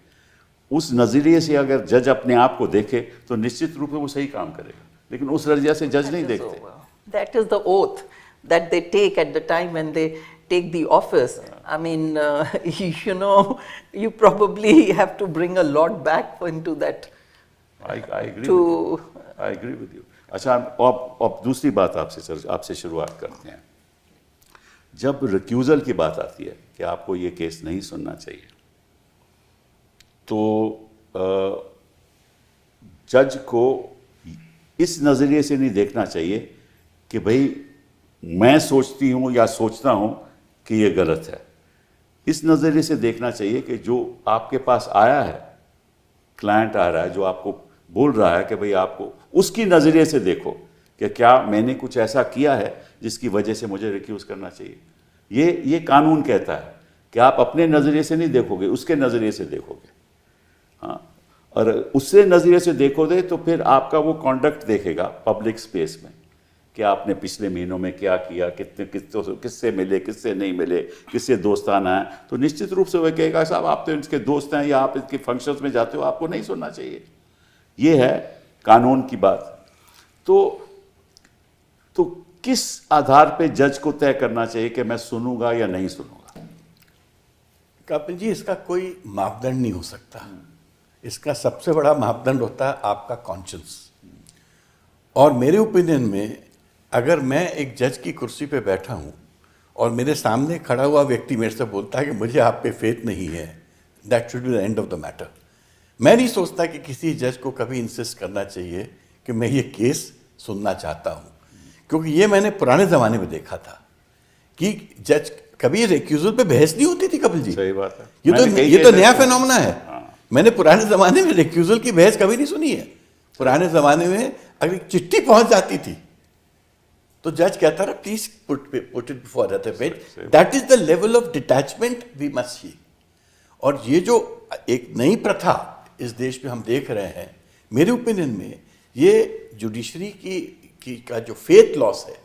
उस नज़रिए से अगर जज अपने आप को देखे तो निश्चित रूप से वो सही काम करेगा, लेकिन उस नज़रिए से जज नहीं देखते। That is the oath that they take at the time when they take the office. I mean, you know, you probably have to bring a lot back into that. I agree with you. अच्छा, अब दूसरी बात आपसे शुरुआत करते हैं। जब recusal की बात आती है कि आपको ये केस नहीं सुनना चाहिए, तो जज को इस नज़रिए से नहीं देखना चाहिए कि भाई मैं सोचती हूँ या सोचता हूँ कि ये गलत है। इस नज़रिए से देखना चाहिए कि जो आपके पास आया है, क्लाइंट आ रहा है, जो आपको बोल रहा है कि भाई आपको उसकी नज़रिए से देखो कि क्या मैंने कुछ ऐसा किया है जिसकी वजह से मुझे रिक्यूज़ करना चाहिए। ये कानून कहता है कि आप अपने नज़रिए से नहीं देखोगे, उसके नज़रिए से देखोगे। हाँ, और उससे नज़रिए से देखोगे तो फिर आपका वो कॉन्डक्ट देखेगा पब्लिक स्पेस में कि आपने पिछले महीनों में क्या किया, किससे मिले, किससे नहीं मिले, किससे दोस्ताना है, तो निश्चित रूप से वह कहेगा साहब आप तो इनके दोस्त हैं या आप इसके फंक्शंस में जाते हो, आपको नहीं सुनना चाहिए। ये है कानून की बात। तो किस आधार पे जज को तय करना चाहिए कि मैं सुनूंगा या नहीं सुनूंगा? कपिल जी, इसका कोई मापदंड नहीं हो सकता। इसका सबसे बड़ा मापदंड होता है आपका कॉन्शियंस। और मेरे ओपिनियन में अगर मैं एक जज की कुर्सी पे बैठा हूँ और मेरे सामने खड़ा हुआ व्यक्ति मेरे से बोलता है कि मुझे आप पे फेथ नहीं है, that should be the end of the matter. मैं नहीं सोचता कि किसी जज को कभी इंसिस्ट करना चाहिए कि मैं ये केस सुनना चाहता हूँ, क्योंकि ये मैंने पुराने ज़माने में देखा था कि जज कभी रिक्यूजल पे बहस नहीं होती थी। कपिल जी, सही बात है। ये तो नया फिनोमेना है। मैंने पुराने ज़माने में रिक्यूजल की बहस कभी नहीं सुनी है। पुराने ज़माने में अगर चिट्ठी पहुंच जाती थी तो जज कहता रहा please put it before the bench. That is the level of detachment we must see. और ये जो एक नई प्रथा इस देश में हम देख रहे हैं, मेरे ओपिनियन में ये जुडिशरी की का जो फेथ लॉस है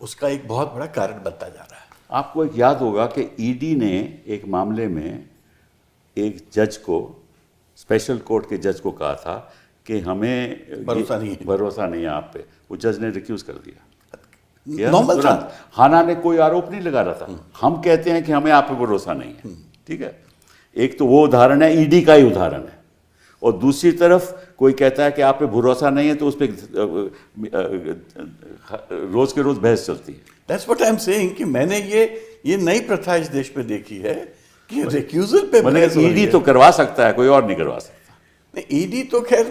उसका एक बहुत बड़ा कारण बनता जा रहा है। आपको एक याद होगा कि ईडी ने एक मामले में एक जज को, स्पेशल कोर्ट के जज को कहा था कि हमें भरोसा नहीं है आप पे। वो जज ने रिक्यूज कर दिया। नॉर्मल था। हाना ने कोई आरोप नहीं लगा रहा था। हम कहते हैं कि हमें आप पे भरोसा नहीं है, ठीक है। एक तो वो उदाहरण है, ईडी का ही उदाहरण है। और दूसरी तरफ कोई कहता है कि आप पे भरोसा नहीं है तो उस पर रोज के रोज बहस चलती है। That's what I am saying कि मैंने ये नई प्रथा इस देश में देखी है कि रिक्यूजल पे बहस। ईडी तो करवा सकता है, कोई और नहीं करवा सकता। नहीं, ईडी तो खैर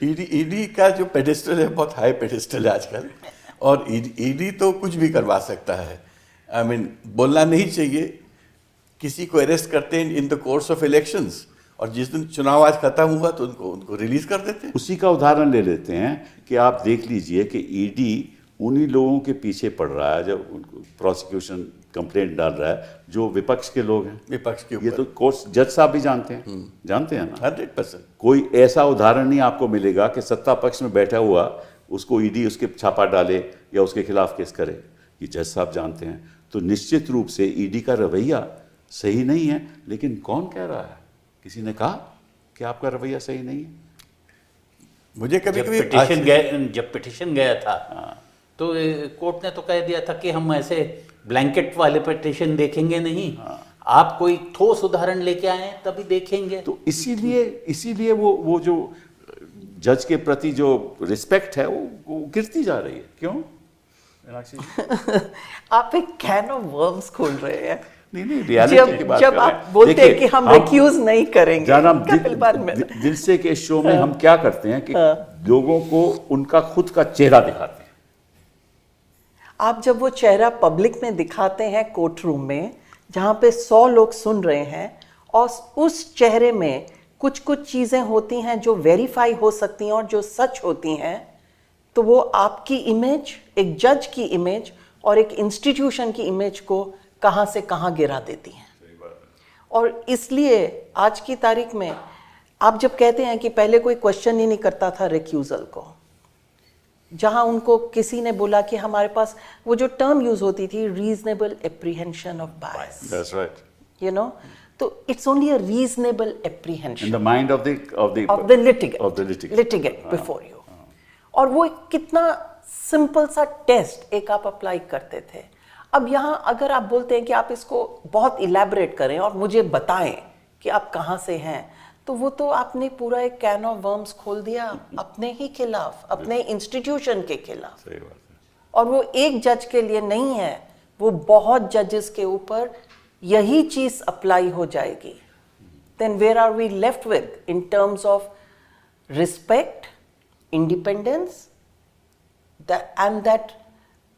ईडी का जो पेडिस्टल है बहुत हाई पेडिस्टल है आजकल, और ईडी तो कुछ भी करवा सकता है। आई मीन बोलना नहीं चाहिए, किसी को अरेस्ट करते हैं in the course of elections, और जिस दिन चुनाव आज खत्म हुआ तो उनको रिलीज कर देते हैं। उसी का उदाहरण ले लेते हैं कि आप देख लीजिए कि ईडी उन्हीं लोगों के पीछे पड़ रहा है जब प्रोसिक्यूशन कंप्लेंट डाल रहा है जो विपक्ष के लोग हैं। विपक्ष के ये तो कोर्स जज साहब भी जानते हैं, जानते हैं ना। 100%। कोई ऐसा उदाहरण नहीं आपको मिलेगा कि सत्ता पक्ष में बैठा हुआ उसको ईडी उसके छापा डाले या उसके खिलाफ केस करे, ये जज साहब जानते हैं। तो निश्चित रूप से ईडी का रवैया सही नहीं है, लेकिन कौन कह रहा है? किसी ने कहा कि आपका रवैया सही नहीं है? मुझे कभी कभी जब पिटिशन गया था तो कोर्ट ने तो कह दिया था कि हम ऐसे ब्लैंकेट वाले पिटिशन देखेंगे नहीं, आप कोई ठोस उदाहरण लेके आए तभी देखेंगे। तो इसीलिए वो जो जज के प्रति जो रिस्पेक्ट है वो गिरती जा रही है। क्यों मीनाक्षी जी? आप एक कैन ऑफ वर्म्स खोल रहे हैं। नहीं, रियलिटी की बात जब आप बोलते हैं कि हम रिक्यूज नहीं करेंगे, दिल से के शो में हम क्या करते हैं कि लोगों को उनका खुद का चेहरा दिखाते हैं। आप जब वो चेहरा पब्लिक में दिखाते हैं कोर्ट रूम में जहाँ पे 100 लोग सुन रहे हैं, और उस चेहरे में कुछ चीज़ें होती हैं जो वेरीफाई हो सकती हैं और जो सच होती हैं, तो वो आपकी इमेज, एक जज की इमेज और एक इंस्टीट्यूशन की इमेज को कहाँ से कहाँ गिरा देती हैं। और इसलिए आज की तारीख में आप जब कहते हैं कि पहले कोई क्वेश्चन ही नहीं करता था रिक्यूजल को, जहां उनको किसी ने बोला कि हमारे पास वो जो टर्म यूज होती थी reasonable apprehension of bias, that's right, you know, तो it's only a reasonable apprehension in the mind of the litigant before you. और वो एक कितना सिंपल सा टेस्ट एक आप अप्लाई करते थे। अब यहाँ अगर आप बोलते हैं कि आप इसको बहुत इलैबोरेट करें और मुझे बताएं कि आप कहाँ से हैं, तो वो तो आपने पूरा एक कैन ऑफ वर्म्स खोल दिया अपने ही खिलाफ, अपने इंस्टीट्यूशन के खिलाफ। सही बात है। और वो एक जज के लिए नहीं है, वो बहुत जजेस के ऊपर यही चीज अप्लाई हो जाएगी। Then where are we left with in terms of respect, independence and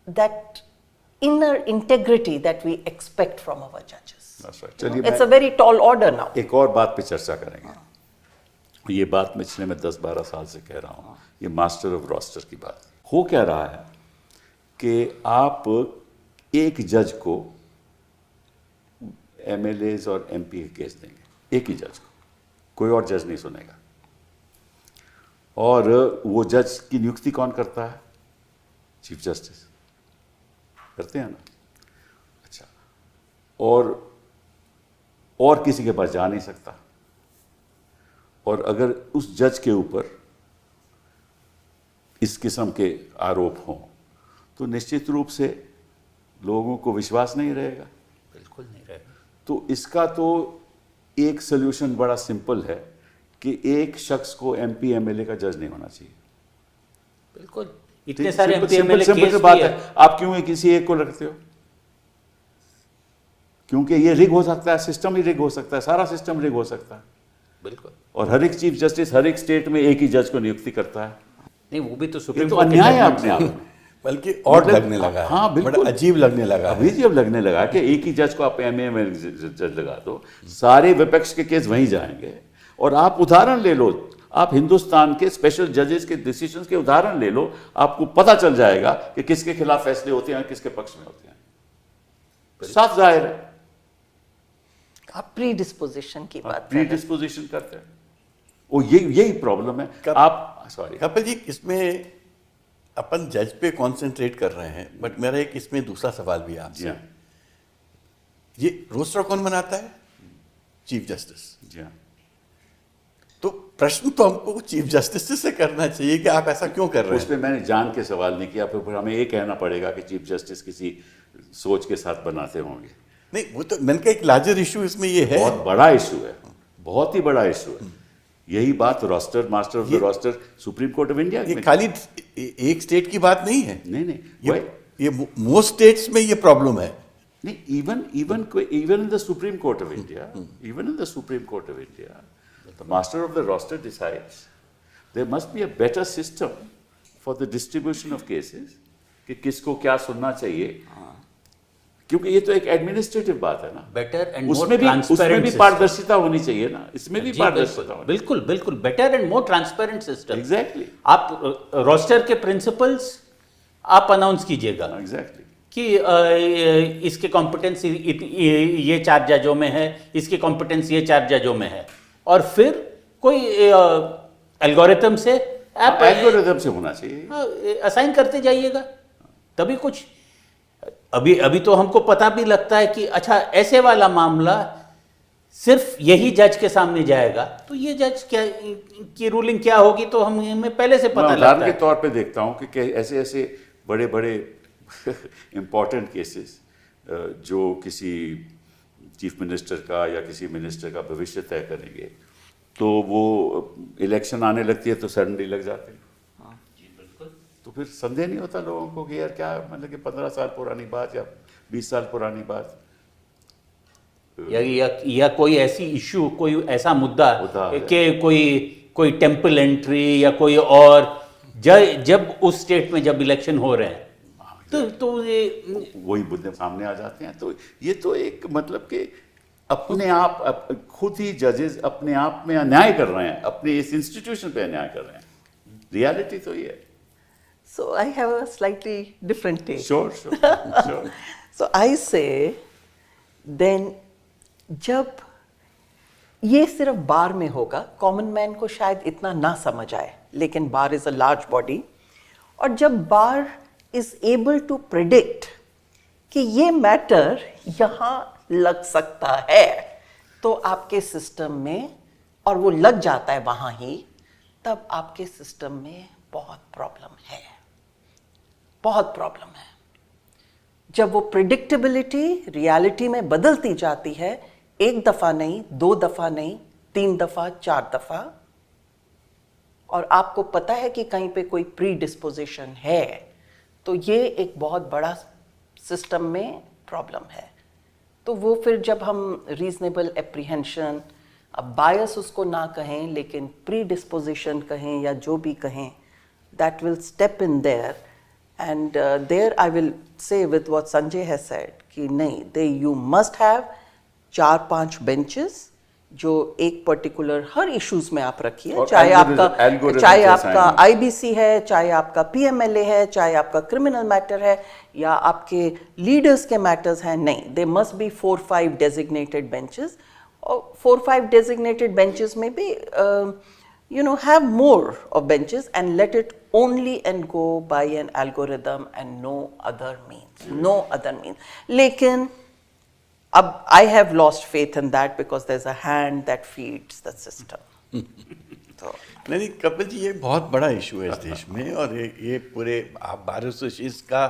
that inner integrity that we expect from our judges. That's right. चलिए, it's a very tall order now. एक और बात पे चर्चा करेंगे। ये बात पिछले मैं 10-12 साल से कह रहा हूँ, ये मास्टर ऑफ रोस्टर की बात। हो क्या रहा है कि आप एक जज को MLAs और MP के केस देंगे, एक ही जज को, कोई और जज नहीं सुनेगा। और वो जज की नियुक्ति कौन करता है? चीफ जस्टिस करते हैं ना। अच्छा, और किसी के पास जा नहीं सकता। और अगर उस जज के ऊपर इस किस्म के आरोप हों तो निश्चित रूप से लोगों को विश्वास नहीं रहेगा। बिल्कुल नहीं रहेगा। तो इसका तो एक सोल्यूशन बड़ा सिंपल है कि एक शख्स को MP MLA का जज नहीं होना चाहिए। बिल्कुल, इतने सारे MP MLA केस बात है। आप क्यों किसी एक को रखते हो? क्योंकि ये रिग हो सकता है, सिस्टम ही रिग हो सकता है, सारा सिस्टम रिग हो सकता है। बिल्कुल। और हर एक चीफ जस्टिस हर एक स्टेट में एक ही जज को नियुक्ति करता है। नहीं, वो भी तो सुप्रीम तो कोर्ट अन्याय है अपने आप में। बल्कि और लगने लगा है। हाँ बिल्कुल, बड़ा अजीब लगने लगा। अभी जब लगने लगा कि एक ही जज को आप MA जज लगा दो, सारे विपक्ष के केस वहीं जाएंगे। और आप उदाहरण ले लो, आप हिंदुस्तान के स्पेशल जजेस के डिसीजंस के उदाहरण ले लो, आपको पता चल जाएगा कि किसके खिलाफ फैसले होते हैं और किसके पक्ष में होते हैं। साफ जाहिर है। आप प्री डिस्पोजिशन की बात प्री डिस्पोजिशन करते हैं, वो यही प्रॉब्लम है। आप सॉरी कपिल जी, इसमें अपन जज पे कंसंट्रेट कर रहे हैं, बट मेरा एक इसमें दूसरा सवाल भी आपसे। ये रोस्टर कौन बनाता है? Chief justice. जी हाँ। तो प्रश्न तो हमको चीफ जस्टिस से करना चाहिए कि आप ऐसा क्यों कर रहे हैं। उस पर मैंने जान के सवाल नहीं किया, फिर हमें ये कहना पड़ेगा कि चीफ जस्टिस किसी सोच के साथ बनाते होंगे। नहीं, वो तो मैंने कहा एक लार्जर इशू इसमें ये है, बहुत बड़ा इशू है, बहुत ही बड़ा इशू है। यही बात roster, master of the roster Supreme Court of India, ये खाली एक स्टेट की बात नहीं है। नहीं, ये मोस्ट स्टेट्स में ये प्रॉब्लम है। नहीं, even in the Supreme Court of India, even in the Supreme Court of India, the master of the roster decides there must be a better system for the distribution of cases कि किसको क्या सुनना चाहिए, क्योंकि ये तो एक administrative बात है ना, बेटर एंड उसमें भी पारदर्शिता होनी चाहिए ना, इसमें भी पारदर्शिता होनी। बिल्कुल बिल्कुल, better and more transparent system. Exactly. आप रोस्टर के प्रिंसिपल्स आप अनाउंस कीजिएगा एग्जैक्टली कि इसके कॉम्पिटेंस ये 4 जजों में है, इसकी कॉम्पिटेंस ये 4 जजों में है, और फिर कोई एल्गोरिथम से आप एल्गोरिथम से होना चाहिए, असाइन करते जाइएगा, तभी कुछ। अभी तो हमको पता भी लगता है कि अच्छा ऐसे वाला मामला सिर्फ यही जज के सामने जाएगा, तो ये जज क्या की रूलिंग क्या होगी तो हमें पहले से पता लगता है। के तौर पे देखता हूँ कि ऐसे ऐसे बड़े बड़े इम्पॉर्टेंट केसेस जो किसी चीफ मिनिस्टर का या किसी मिनिस्टर का भविष्य तय करेंगे, तो वो इलेक्शन आने लगती है तो सडनली लग जाते हैं। तो फिर संदेह नहीं होता लोगों को कि यार क्या, मतलब कि 15 साल पुरानी बात या 20 साल पुरानी बात, या कोई ऐसी इशू, कोई ऐसा मुद्दा कि कोई टेम्पल एंट्री या कोई और, जब उस स्टेट में जब इलेक्शन हो रहे हैं तो ये वही मुद्दे सामने आ जाते हैं। तो ये तो एक मतलब कि अपने आप खुद ही जजेस अपने आप में अन्याय कर रहे हैं, अपने इस इंस्टीट्यूशन पे अन्याय कर रहे हैं। रियलिटी तो ये है। So I have a slightly different take. Sure. So I say, then जब ये सिर्फ बार में होगा, कॉमन मैन को शायद इतना ना समझ आए, लेकिन bar is a large body, और जब bar is able to predict कि ये मैटर यहाँ लग सकता है, तो आपके सिस्टम में, और वो लग जाता है वहाँ ही, तब आपके सिस्टम में बहुत प्रॉब्लम है, बहुत प्रॉब्लम है। जब वो प्रिडिक्टेबिलिटी रियलिटी में बदलती जाती है, 1 दफा नहीं, 2 दफा नहीं, 3 दफा, 4 दफा, और आपको पता है कि कहीं पे कोई प्री डिस्पोजिशन है, तो ये एक बहुत बड़ा सिस्टम में प्रॉब्लम है। तो वो फिर जब हम रीजनेबल एप्रीहेंशन, अब बायस उसको ना कहें लेकिन प्री डिस्पोजिशन कहें या जो भी कहें, that will step in their, and there I will say with what Sanjay has said कि नहीं, you must have 4-5 benches जो एक पर्टिकुलर हर इश्यूज में आप रखिए, चाहे आपका IBC है, चाहे आपका PMLA है, चाहे आपका क्रिमिनल मैटर है, या आपके लीडर्स के मैटर्स हैं, नहीं, they must be 4-5 designated benches, और 4-5 designated benches में भी have more of benches and let it only and go by an algorithm and no other means. लेकिन अब I have lost faith in that because there's a hand that feeds the system. तो नहीं कपिल जी, ये बहुत बड़ा issue है इस देश में, और ये पूरे आप बार एसोसिएशन का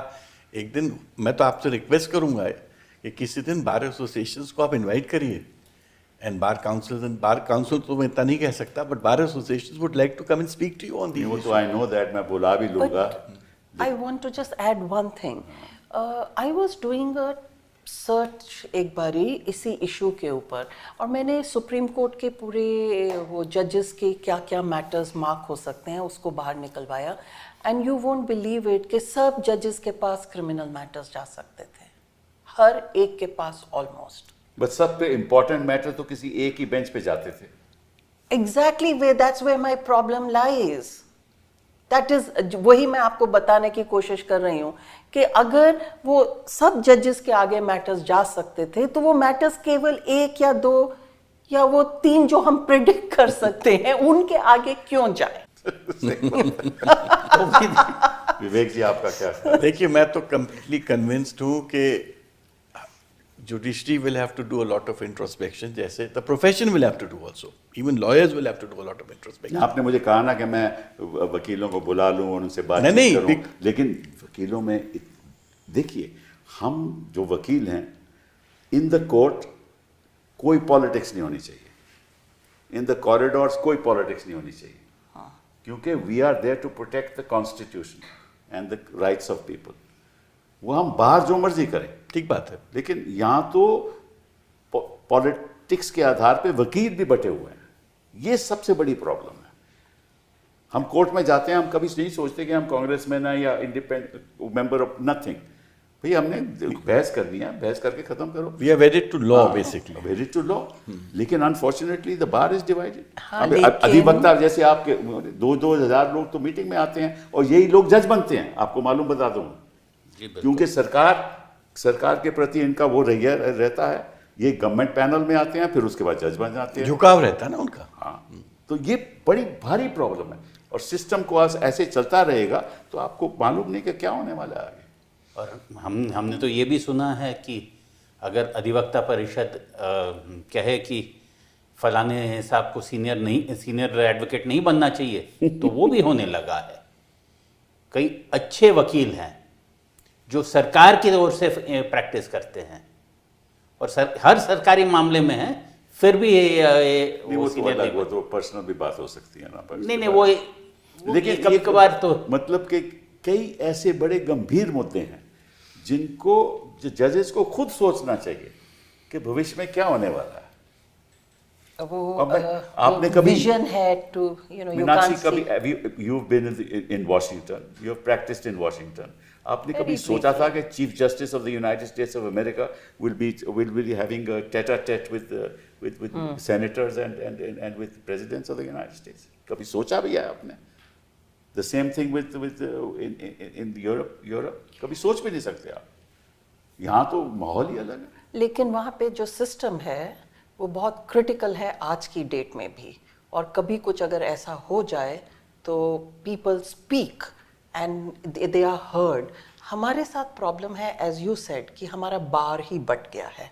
एक दिन, मैं तो आपसे रिक्वेस्ट करूंगा कि किसी दिन बार एसोसिएशंस को आप इनवाइट करिए, and bar council तो मैं इतना नहीं कह सकता, but bar associations would like to come and speak to you on the issue. तो I know that, मैं बुला भी लूँगा। I want to just add one thing. I was doing a search एक बारी इसी इशू के ऊपर, और मैंने सुप्रीम कोर्ट के पूरे वो जजेस के क्या क्या मैटर्स मार्क हो सकते हैं उसको बाहर निकलवाया, and you won't believe it कि सब जजेस के पास क्रिमिनल मैटर्स जा सकते थे, हर एक के पास ऑलमोस्ट। बस सब पे इम्पोर्टेंट मैटर तो किसी एक ही बेंच पे जाते थे। Exactly where that's where my problem lies. That is, वही मैं आपको बताने की कोशिश कर रही हूँ कि अगर वो सब जजेस के आगे मैटर्स जा सकते थे, तो वो मैटर्स केवल 1 या 2 या वो 3 जो हम प्रिडिक्ट कर सकते हैं, उनके आगे क्यों जाए? विवेक जी, आपका क्या? देखिए, मैं तो कंप्लीटली कन्विंस्ड हूँ कि judiciary will have to do a lot of introspection, जैसे the profession will have to do also, even lawyers will have to do a lot of introspection. आपने मुझे कहा ना कि मैं वकीलों को बुला लूं और उनसे बातचीत करूं, लेकिन वकीलों में देखिए, हम जो वकील हैं, इन द कोर्ट कोई पॉलिटिक्स नहीं होनी चाहिए, इन द कॉरिडोर्स कोई पॉलिटिक्स नहीं होनी चाहिए, क्योंकि we are there to protect the constitution and the rights of people. वो हम बाहर जो मर्जी करें, ठीक बात है, लेकिन यहाँ तो पॉलिटिक्स के आधार पे वकील भी बटे हुए हैं। ये सबसे बड़ी प्रॉब्लम है। हम कोर्ट में जाते हैं, हम कभी नहीं सोचते कि हम कांग्रेसमैन हैं या इंडिपेंडेंट मेंबर ऑफ नथिंग। भाई हमने बहस करनी है, बहस करके खत्म करो। We are wedded to law basically, wedded to law. लेकिन unfortunately the bar is divided. हाँ, लेकिन अधिवक्ता जैसे आपके 2,000 लोग तो मीटिंग में आते हैं और यही लोग जज बनते हैं, आपको मालूम बता दूं, क्योंकि सरकार के प्रति इनका वो रवैया रहता है। ये गवर्नमेंट पैनल में आते हैं, फिर उसके बाद जज बन जाते हैं, झुकाव रहता है ना उनका। हाँ, तो ये बड़ी भारी प्रॉब्लम है और सिस्टम को आज ऐसे चलता रहेगा तो आपको मालूम नहीं कि क्या होने वाला है आगे। और हमने तो ये भी सुना है कि अगर अधिवक्ता परिषद कहे कि फलाने साहब को सीनियर एडवोकेट नहीं बनना चाहिए तो वो भी होने लगा है। कई अच्छे वकील हैं जो सरकार की ओर से प्रैक्टिस करते हैं और हर सरकारी मामले में है, फिर भी वो तो पर्सनल भी बात हो सकती है ना। नहीं वो लेकिन कभी कभार तो मतलब कि कई ऐसे बड़े गंभीर मुद्दे हैं जिनको जजेस को खुद सोचना चाहिए कि भविष्य में क्या होने वाला है। आपने कभी विजन है टू यू नो, मीनाक्षी, कभी you've been in Washington, you have practiced in Washington, आपने कभी सोचा था कि chief justice of the United states of America will be having a tete-a-tete with senators and with presidents of the United States? कभी सोचा भी है आपने? The same thing with in Europe, कभी सोच भी नहीं सकते आप। यहाँ तो माहौल ही अलग है। लेकिन वहाँ पे जो सिस्टम है वो बहुत क्रिटिकल है आज की डेट में भी, और कभी कुछ अगर ऐसा हो जाए तो people speak and they are heard. हमारे साथ प्रॉब्लम है एज यू सेड कि हमारा बार ही बट गया है,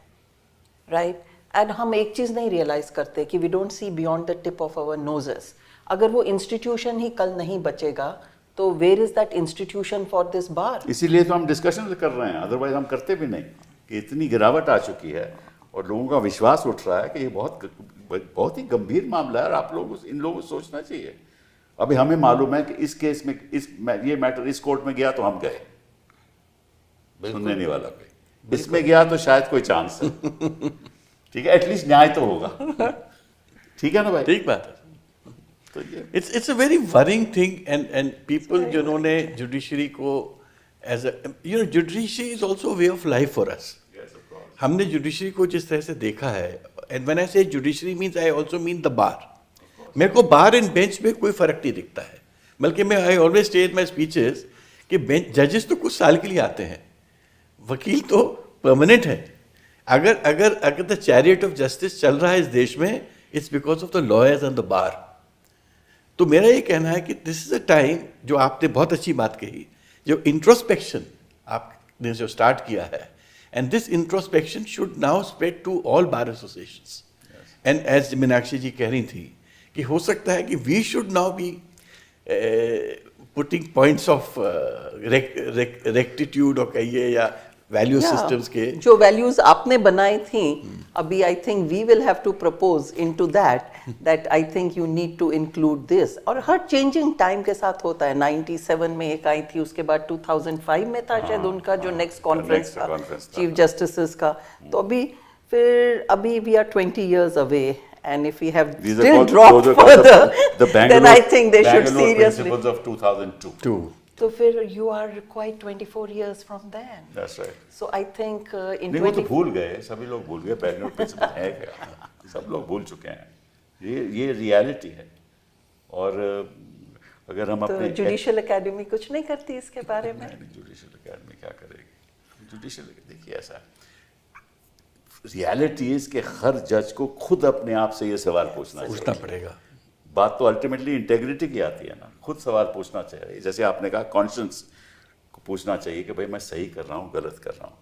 राइट? एंड हम एक चीज़ नहीं रियलाइज करते कि we don't see beyond the tip of our noses. अगर वो इंस्टीट्यूशन ही कल नहीं बचेगा तो where is that institution for this bar? इसीलिए तो हम डिस्कशन कर रहे हैं, अदरवाइज हम करते भी नहीं। कि इतनी गिरावट आ चुकी है और लोगों का विश्वास उठ रहा है कि ये बहुत ही गंभीर मामला है और आप लोग इन लोगों को सोचना चाहिए। अभी हमें मालूम है कि इस केस में ये मैटर इस कोर्ट में गया तो हम गए, सुनने नहीं वाला कोई, इसमें गया तो शायद कोई चांस है। ठीक है, एटलीस्ट न्याय तो होगा। ठीक है ना भाई? ठीक बात है। It's a very worrying thing and people जिन्होंने जुडिशरी को as a judiciary is also a way of life for us. Yes, of course. हमने जुडिशरी को जिस तरह से देखा है, and when I say judiciary means I also mean the bar. मेरे को बार एंड बेंच में कोई फर्क नहीं दिखता है, बल्कि मैं I always stay in my speeches कि बेंच जजेस तो कुछ साल के लिए आते हैं, वकील तो परमानेंट है। अगर द चैरियट ऑफ जस्टिस चल रहा है इस देश में, it's because of the lawyers and the bar. तो मेरा ये कहना है कि दिस इज अ टाइम, जो आपने बहुत अच्छी बात कही, जो इंट्रोस्पेक्शन आपने जो स्टार्ट किया है, and this introspection should now spread to all bar associations. And as Meenakshi ji कह रही थी कि हो सकता है कि we should now be putting points of rectitude और कहिए या वैल्यू सिस्टम्स के जो वैल्यूज आपने बनाई थी, अभी I think we will have to propose into that I think you need to include this. और हर चेंजिंग टाइम के साथ होता है। 97 में एक आई थी, उसके बाद 2005 में था शायद उनका जो नेक्स्ट कॉन्फ्रेंस था चीफ जस्टिस का। तो अभी we are 20 years away, and if we have still dropped further, then I think they should seriously. Principles of 2002. तो फिर you are quite 24 years from then. That's right. So I think in नहीं, वो तो भूल गए, सभी लोग भूल गए बैंगलोर प्रिंसिपल है क्या, सब लोग भूल चुके हैं। ये रियलिटी है। और अगर हम अपने जुडिशियल एकेडमी कुछ नहीं करती इसके बारे में। जुडिशियल एकेडमी क्या करेगी? जुडिशियल देखिए ऐसा रियलिटी इज कि हर जज को खुद अपने आप से ये सवाल पूछना पड़ेगा। बात तो अल्टीमेटली इंटेग्रिटी की आती है ना, खुद सवाल पूछना चाहिए। जैसे आपने कहा कॉन्शियंस को पूछना चाहिए कि भाई मैं सही कर रहा हूँ, गलत कर रहा हूँ।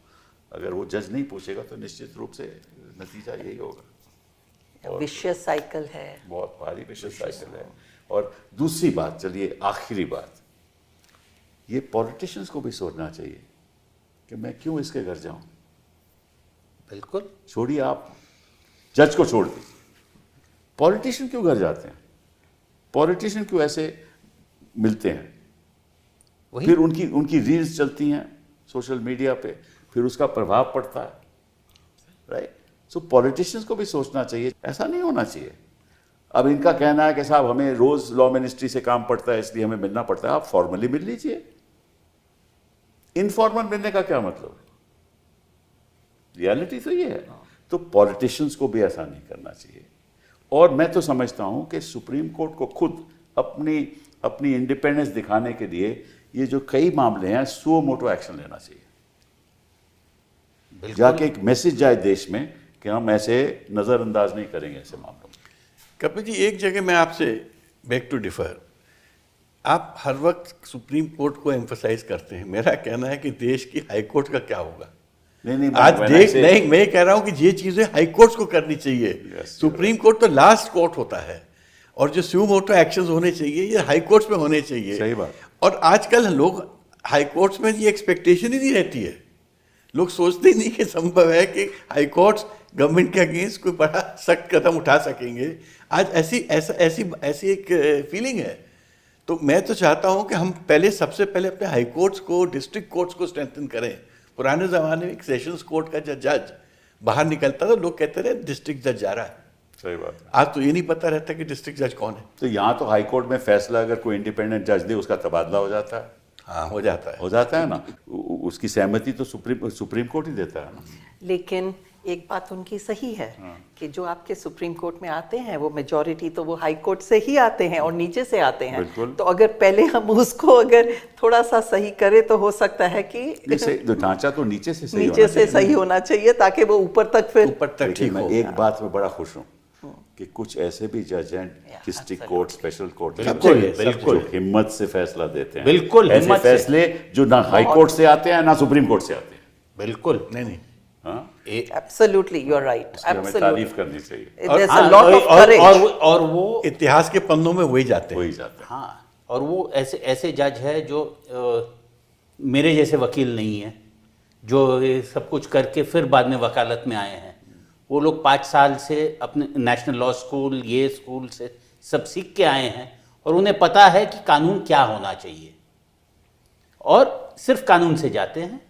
अगर वो जज नहीं पूछेगा तो निश्चित रूप से नतीजा यही होगा। विशियस साइकिल है, बहुत भारी विशियस साइकिल है। और दूसरी बात, चलिए आखिरी बात, ये पॉलिटिशियंस को भी सोचना चाहिए कि मैं क्यों इसके घर जाऊं। बिल्कुल छोड़िए, आप जज को छोड़ दीजिए, पॉलिटिशियन क्यों घर जाते हैं? पॉलिटिशियन क्यों ऐसे मिलते हैं? फिर उनकी रील्स चलती हैं सोशल मीडिया पे, फिर उसका प्रभाव पड़ता है, राइट? सो पॉलिटिशियंस को भी सोचना चाहिए, ऐसा नहीं होना चाहिए। अब इनका कहना है कि साहब हमें रोज लॉ मिनिस्ट्री से काम पड़ता है इसलिए हमें मिलना पड़ता है। आप फॉर्मली मिल लीजिए, इनफॉर्मल मिलने का क्या मतलब है? रियलिटी तो ये है। तो पॉलिटिशियंस को भी ऐसा नहीं करना चाहिए। और मैं तो समझता हूं कि सुप्रीम कोर्ट को खुद अपनी इंडिपेंडेंस दिखाने के लिए ये जो कई मामले हैं सुओ मोटो एक्शन लेना चाहिए, जाके एक मैसेज जाए देश में कि हम ऐसे नजरअंदाज नहीं करेंगे ऐसे मामलों में। कपिल जी, एक जगह मैं आपसे बेग टू डिफर, आप हर वक्त सुप्रीम कोर्ट को एम्फसाइज करते हैं। मेरा कहना है कि देश की हाई कोर्ट का क्या होगा? नहीं, आज नहीं, मैं कह रहा हूं कि ये चीजें हाई कोर्ट को करनी चाहिए। सुप्रीम कोर्ट तो लास्ट कोर्ट होता है, और जो सुओ मोटो एक्शंस होने चाहिए ये हाई कोर्ट्स में होने चाहिए। सही बात। और आजकल लोग हाई कोर्ट्स में ये एक्सपेक्टेशन ही नहीं रहती है। लोग सोचते ही नहीं कि संभव है कि हाई कोर्ट्स गवर्नमेंट के अगेंस्ट कोई बड़ा सख्त कदम उठा सकेंगे। आज ऐसी एक फीलिंग है। तो मैं तो चाहता हूं कि हम सबसे पहले अपने हाई कोर्ट्स को, डिस्ट्रिक्ट कोर्ट्स को स्ट्रेंथन करें। पुराने ज़माने में एक सेशंस कोर्ट का जज बाहर निकलता था, लोग कहते रहे डिस्ट्रिक्ट जज जा रहा है। सही बात है। आज तो ये नहीं पता रहता कि डिस्ट्रिक्ट जज कौन है। तो यहाँ तो हाई कोर्ट में फैसला अगर कोई इंडिपेंडेंट जज दे उसका तबादला हो जाता है। हाँ, हो जाता है ना। उसकी सहमति तो सुप्रीम कोर्ट ही देता है ना। लेकिन एक बात उनकी सही है कि जो आपके सुप्रीम कोर्ट में आते हैं वो मेजॉरिटी तो वो हाई कोर्ट से ही आते हैं और नीचे से आते हैं। बिल्कुल। तो अगर पहले हम उसको अगर थोड़ा सा सही करें तो हो सकता है कि ढांचा तो नीचे से सही होना चाहिए ताकि वो ऊपर तक ठीक हो। एक बात में बड़ा खुश हूँ कि कुछ ऐसे भी जज हैं डिस्ट्रिक्ट कोर्ट, स्पेशल कोर्ट, बिल्कुल हिम्मत से फैसला देते हैं। बिल्कुल ऐसे फैसले जो ना हाई कोर्ट से आते हैं ना सुप्रीम कोर्ट से आते हैं। बिल्कुल नहीं। Absolutely, you're right. हमें तारीफ करनी चाहिए। There's a lot of courage. और वो इतिहास के पन्नों में वही जाते हैं। हाँ, और वो ऐसे जज है जो मेरे जैसे वकील नहीं है, जो ये सब कुछ करके फिर बाद में वकालत में आए हैं। वो लोग 5 साल से अपने नेशनल लॉ स्कूल, ये स्कूल से सब सीख के आए हैं और उन्हें पता है कि कानून क्या होना चाहिए, और सिर्फ कानून से जाते हैं।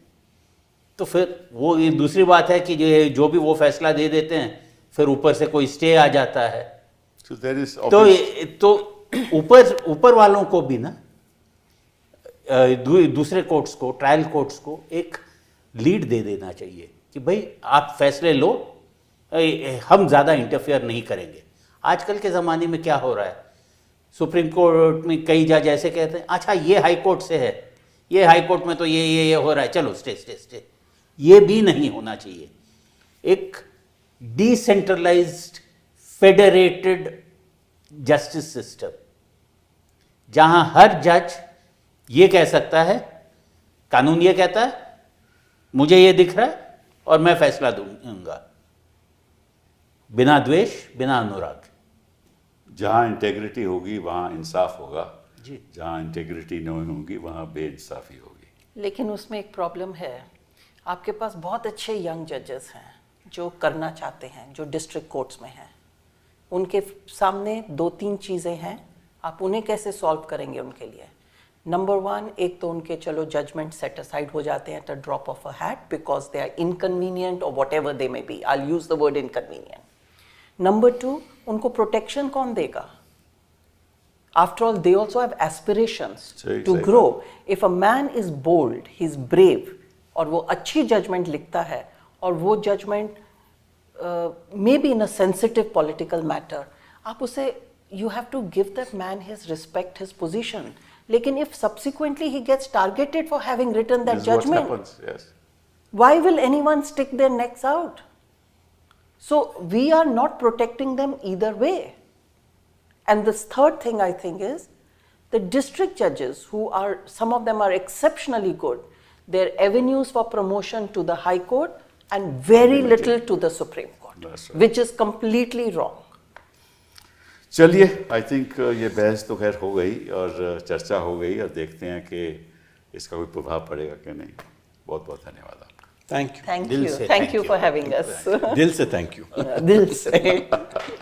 तो फिर वो ये दूसरी बात है कि जो भी वो फैसला दे देते हैं फिर ऊपर से कोई स्टे आ जाता है। तो ऊपर वालों को भी ना, दूसरे कोर्ट्स को, ट्रायल कोर्ट्स को एक लीड दे देना चाहिए कि भाई आप फैसले लो, हम ज़्यादा इंटरफेयर नहीं करेंगे। आजकल के ज़माने में क्या हो रहा है, सुप्रीम कोर्ट में कई जज ऐसे कहते हैं अच्छा ये हाई कोर्ट से है, ये हाई कोर्ट में तो ये हो रहा है, चलो स्टे। ये भी नहीं होना चाहिए। एक डिसेंट्रलाइज्ड फेडरेटेड जस्टिस सिस्टम जहां हर जज ये कह सकता है, कानून ये कहता है, मुझे ये दिख रहा है और मैं फैसला दूंगा, बिना द्वेष, बिना अनुराग। जहां इंटेग्रिटी होगी वहां इंसाफ होगा जी, जहां इंटेग्रिटी नहीं होगी वहां बेइंसाफी होगी। लेकिन उसमें एक प्रॉब्लम है, आपके पास बहुत अच्छे यंग जजेस हैं जो करना चाहते हैं, जो डिस्ट्रिक्ट कोर्ट्स में हैं। उनके सामने 2-3 चीज़ें हैं, आप उन्हें कैसे सॉल्व करेंगे उनके लिए? नंबर 1, एक तो उनके चलो जजमेंट सेट असाइड हो जाते हैं at a drop of a hat because they are inconvenient और whatever they may be, I will use the word inconvenient. Number 2, उनको प्रोटेक्शन कौन देगा? After all, they also have aspirations to grow. If a man is bold, he's brave, और वो अच्छी judgment लिखता है, और वो judgment maybe in a sensitive political matter, आप उसे you have to give that man his respect, his position. लेकिन if subsequently he gets targeted for having written that judgment, happens, yes. Why will anyone stick their necks out? So we are not protecting them either way. And this third thing I think is the district judges who are, some of them are exceptionally good, their avenues for promotion to the High Court and very little to the Supreme Court, which is completely wrong. चलिए, I think ये बहस तो खैर हो गई और चर्चा हो गई, और देखते हैं कि इसका कोई प्रभाव पड़ेगा कि नहीं। बहुत बहुत धन्यवाद आपका। Thank you. Thank you for having us. दिल से थैंक यू। दिल से